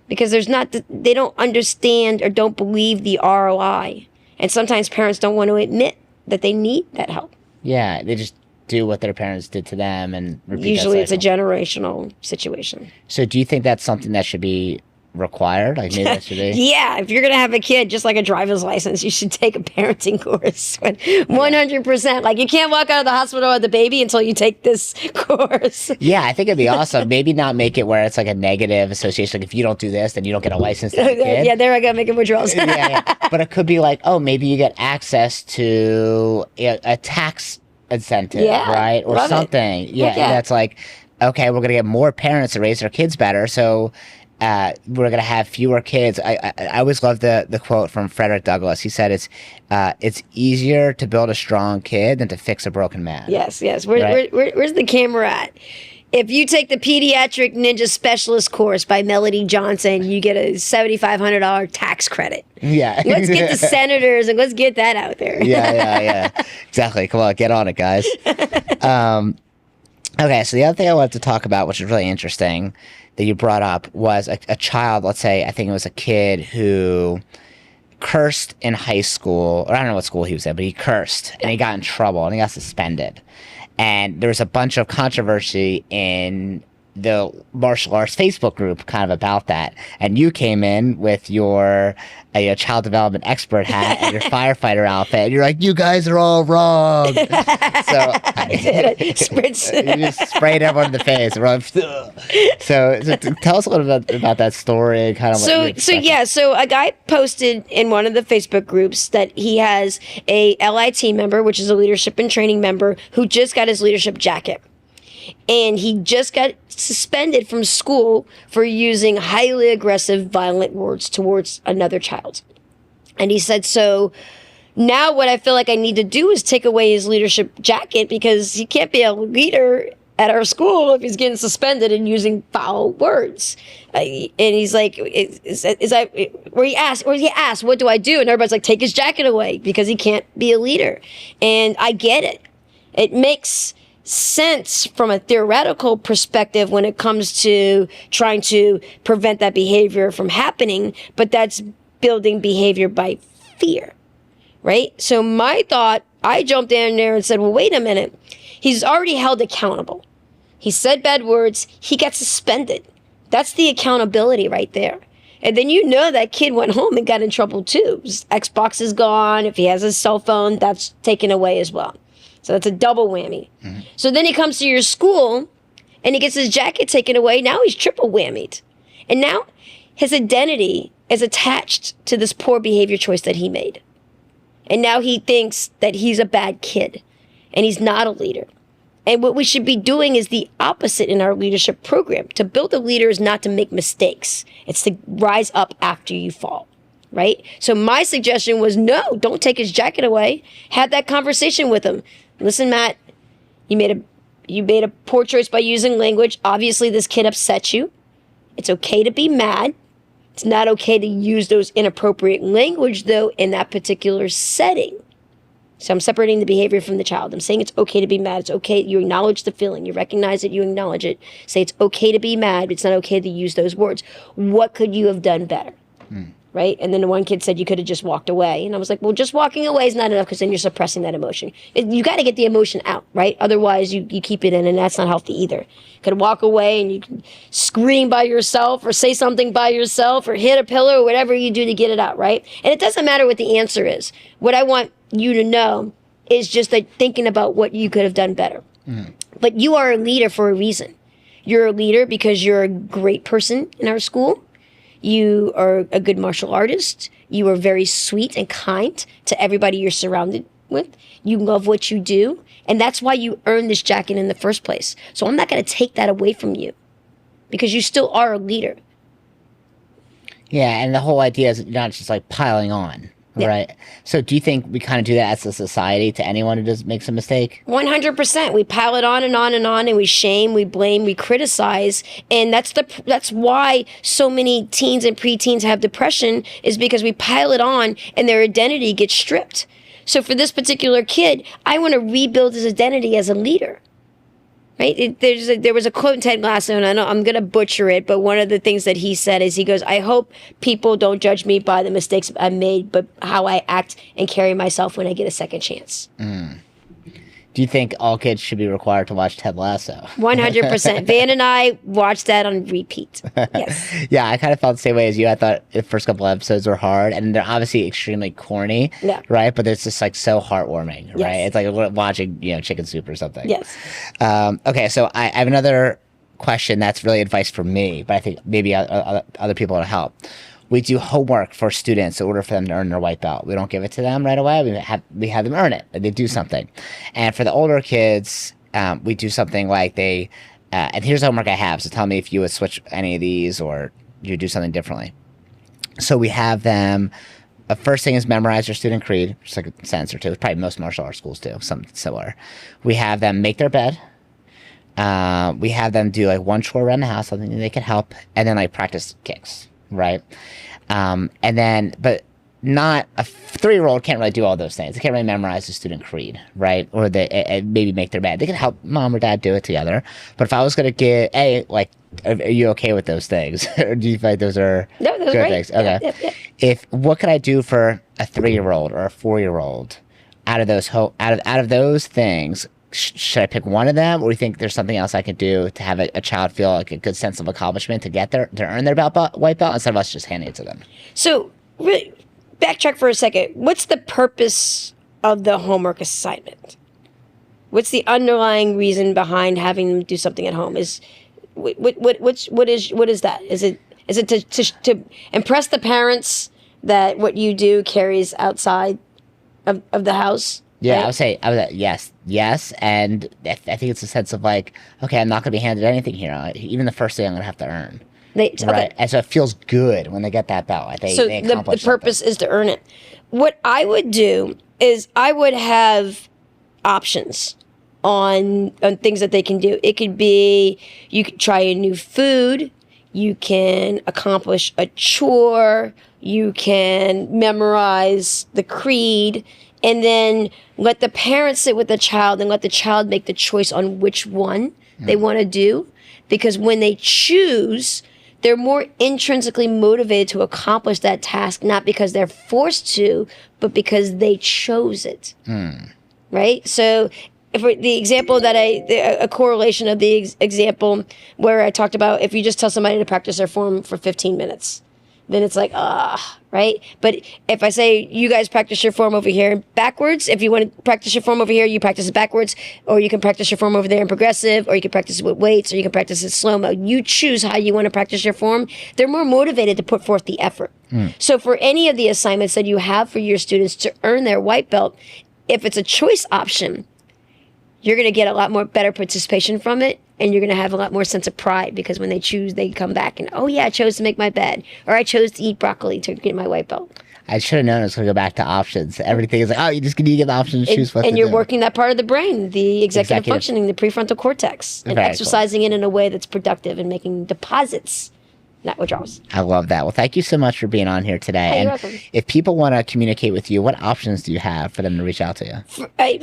Because they don't understand or don't believe the ROI. And sometimes parents don't want to admit that they need that help. Yeah, they just do what their parents did to them and repeat Usually that it's a cycle. generational situation. So do you think that's something that should be required? Like maybe that should be? Yeah, if you're going to have a kid, just like a driver's license, you should take a parenting course. 100%. Like you can't walk out of the hospital with the baby until you take this course. Yeah, I think it'd be awesome. Maybe not make it where it's like a negative association. Like if you don't do this, then you don't get a license to have a kid. Yeah, there I go, making withdrawals. yeah. But it could be like, oh, maybe you get access to a tax incentive, Yeah, right? Or love it. something. Yeah, Heck yeah. that's like, okay, we're going to get more parents to raise their kids better. So we're going to have fewer kids. I always love the quote from Frederick Douglass. He said it's easier to build a strong kid than to fix a broken man. Yes. Right. Where's the camera at? If you take the Pediatric Ninja Specialist course by Melody Johnson, you get a $7,500 tax credit. Yeah. Let's get the senators and let's get that out there. yeah. Exactly. Come on, get on it, guys. Okay, so the other thing I wanted to talk about, which is really interesting, that you brought up was a child, let's say, I think it was a kid who cursed in high school, or I don't know what school he was in, but he cursed, and he got in trouble, and he got suspended. And there was a bunch of controversy in the martial arts Facebook group kind of about that. And you came in with your child development expert hat and your firefighter outfit. And you're like, you guys are all wrong. So you just sprayed everyone in the face. So tell us a little bit about that story and kind of what So a guy posted in one of the Facebook groups that he has a LIT member, which is a leadership and training member, who just got his leadership jacket. And he just got suspended from school for using highly aggressive, violent words towards another child. And he said, so now what I feel like I need to do is take away his leadership jacket because he can't be a leader at our school if he's getting suspended and using foul words. And he's like, he asked, what do I do? And everybody's like, take his jacket away because he can't be a leader. And I get it. It makes sense from a theoretical perspective when it comes to trying to prevent that behavior from happening, but that's building behavior by fear, right? So my thought, I jumped in there and said, well, wait a minute. He's already held accountable. He said bad words. He got suspended. That's the accountability right there. And then you know that kid went home and got in trouble too. His Xbox is gone. If he has his cell phone, that's taken away as well. So that's a double whammy. Mm-hmm. So then he comes to your school and he gets his jacket taken away. Now he's triple whammied. And now his identity is attached to this poor behavior choice that he made. And now he thinks that he's a bad kid and he's not a leader. And what we should be doing is the opposite in our leadership program. To build a leader is not to make mistakes. It's to rise up after you fall. Right? So my suggestion was, no, don't take his jacket away. Have that conversation with him. Listen, Matt, you made a poor choice by using language. Obviously, this kid upset you. It's okay to be mad. It's not okay to use those inappropriate language, though, in that particular setting. So I'm separating the behavior from the child. I'm saying it's okay to be mad. It's okay. You acknowledge the feeling. You recognize it. You acknowledge it. Say it's okay to be mad. But it's not okay to use those words. What could you have done better? right? And then the one kid said you could have just walked away. And I was like, well, just walking away is not enough because then you're suppressing that emotion. You got to get the emotion out, right? Otherwise, you keep it in, and that's not healthy either. You could walk away and you can scream by yourself or say something by yourself or hit a pillow or whatever you do to get it out, right? And it doesn't matter what the answer is. What I want you to know is just like thinking about what you could have done better. But you are a leader for a reason. You're a leader because you're a great person in our school. You are a good martial artist. You are very sweet and kind to everybody you're surrounded with. You love what you do. And that's why you earned this jacket in the first place. So I'm not going to take that away from you because you still are a leader. Yeah, and the whole idea is not just like piling on, right? So do you think we kind of do that as a society to anyone who does makes a mistake? 100%. We pile it on and on and on, and we shame, we blame, we criticize, and that's why so many teens and preteens have depression, is because we pile it on and their identity gets stripped. So for this particular kid, I want to rebuild his identity as a leader. Right? There was a quote in Ted Lasso, and I know I'm going to butcher it, but one of the things that he said is, he goes, I hope people don't judge me by the mistakes I made, but how I act and carry myself when I get a second chance. Do you think all kids should be required to watch Ted Lasso? 100%. Van and I watched that on repeat. Yes. Yeah, I kind of felt the same way as you. I thought the first couple episodes were hard, and they're obviously extremely corny, right? But it's just like so heartwarming, right? It's like watching, Chicken Soup or something. Yes. Okay, so I have another question that's really advice for me, but I think maybe other people will help. We do homework for students in order for them to earn their white belt. We don't give it to them right away. We have them earn it. They do something. And for the older kids, we do something like and here's the homework I have, so tell me if you would switch any of these or you do something differently. So we have them, the first thing is memorize their student creed, just like a sentence or two. Probably most martial arts schools do, something similar. We have them make their bed. We have them do like one chore around the house, something that they can help, and then like practice kicks. Right. And then, but not a 3-year-old can't really do all those things. They can't really memorize the student creed, right? Or they maybe make their bed. They can help mom or dad do it together. But if I was going to get, are you okay with those things? Or do you think those are good things? Okay. Yeah. What could I do for a 3-year-old or a 4-year-old out of those things? Should I pick one of them, or do you think there's something else I could do to have a child feel like a good sense of accomplishment to earn their white belt instead of us just handing it to them? So, backtrack for a second. What's the purpose of the homework assignment? What's the underlying reason behind having them do something at home? What is that? Is it to impress the parents that what you do carries outside of the house? Yeah, right? I would say yes, and I think it's a sense of like, okay, I'm not going to be handed anything here. Even the first thing I'm going to have to earn. Right, and so it feels good when they get that belt. Like they accomplish the purpose is to earn it. What I would do is I would have options on things that they can do. It could be you could try a new food, you can accomplish a chore, you can memorize the creed. And then let the parents sit with the child and let the child make the choice on which one they want to do. Because when they choose, they're more intrinsically motivated to accomplish that task, not because they're forced to, but because they chose it. Right? So for the example that a correlation of the example where I talked about, if you just tell somebody to practice their form for 15 minutes, then it's like, right? But if I say, you guys practice your form over here backwards, if you want to practice your form over here, you practice it backwards, or you can practice your form over there in progressive, or you can practice it with weights, or you can practice it slow-mo. You choose how you want to practice your form. They're more motivated to put forth the effort. So for any of the assignments that you have for your students to earn their white belt, if it's a choice option, you're going to get a lot more better participation from it, and you're going to have a lot more sense of pride because when they choose, they come back and, oh yeah, I chose to make my bed, or I chose to eat broccoli to get my white belt. I should have known it was going to go back to options. Everything is like, oh, you just need to get the option to choose what to do. And you're working that part of the brain, the executive functioning, the prefrontal cortex, and exercising it in a way that's productive and making deposits not withdrawals. I love that. Well, thank you so much for being on here today. Hey, and you're welcome. if people want to communicate with you, what options do you have for them to reach out to you? I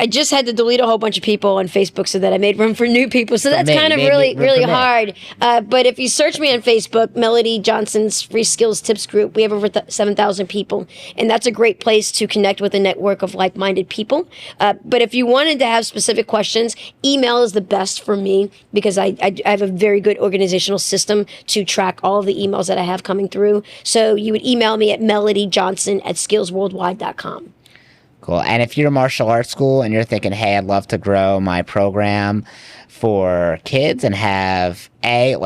just had to delete a whole bunch of people on Facebook so that I made room for new people. So that's me. kind of You made really, room really for me. hard. But if you search me on Facebook, Melody Johnson's Free Skills Tips Group, we have over 7,000 people. And that's a great place to connect with a network of like-minded people. But if you wanted to have specific questions, email is the best for me because I have a very good organizational system to track all of the emails that I have coming through. So you would email me at melodyjohnson@skillsworldwide.com. Cool. And if you're a martial arts school and you're thinking, hey, I'd love to grow my program for kids and have way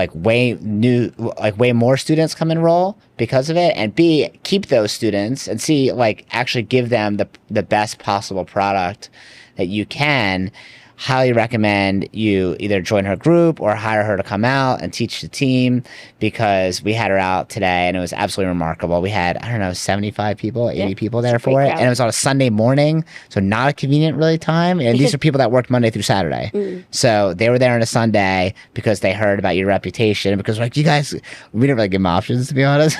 more students come enroll because of it, and B, keep those students and C, actually give them the best possible product that you can, highly recommend you either join her group or hire her to come out and teach the team, because we had her out today and it was absolutely remarkable. We had, 75 people, 80 people there for it. And it was on a Sunday morning, so not a convenient really time. And these are people that worked Monday through Saturday. So they were there on a Sunday because they heard about your reputation, because you guys, we didn't really give them options, to be honest.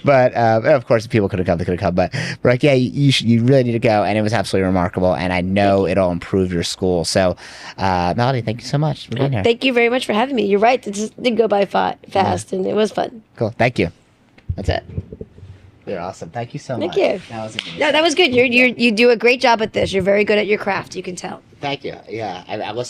But of course, if people could have come, they could have come. But we're like, yeah, you really need to go. And it was absolutely remarkable. And I know it'll improve your school. So, Melody, thank you so much for being here. Thank you very much for having me. You're right. It just did go by fast, and it was fun. Cool. Thank you. That's it. You're awesome. Thank you so much. Thank you. That was amazing. No, that was good. You do a great job at this. You're very good at your craft. You can tell. Thank you. Yeah, I listened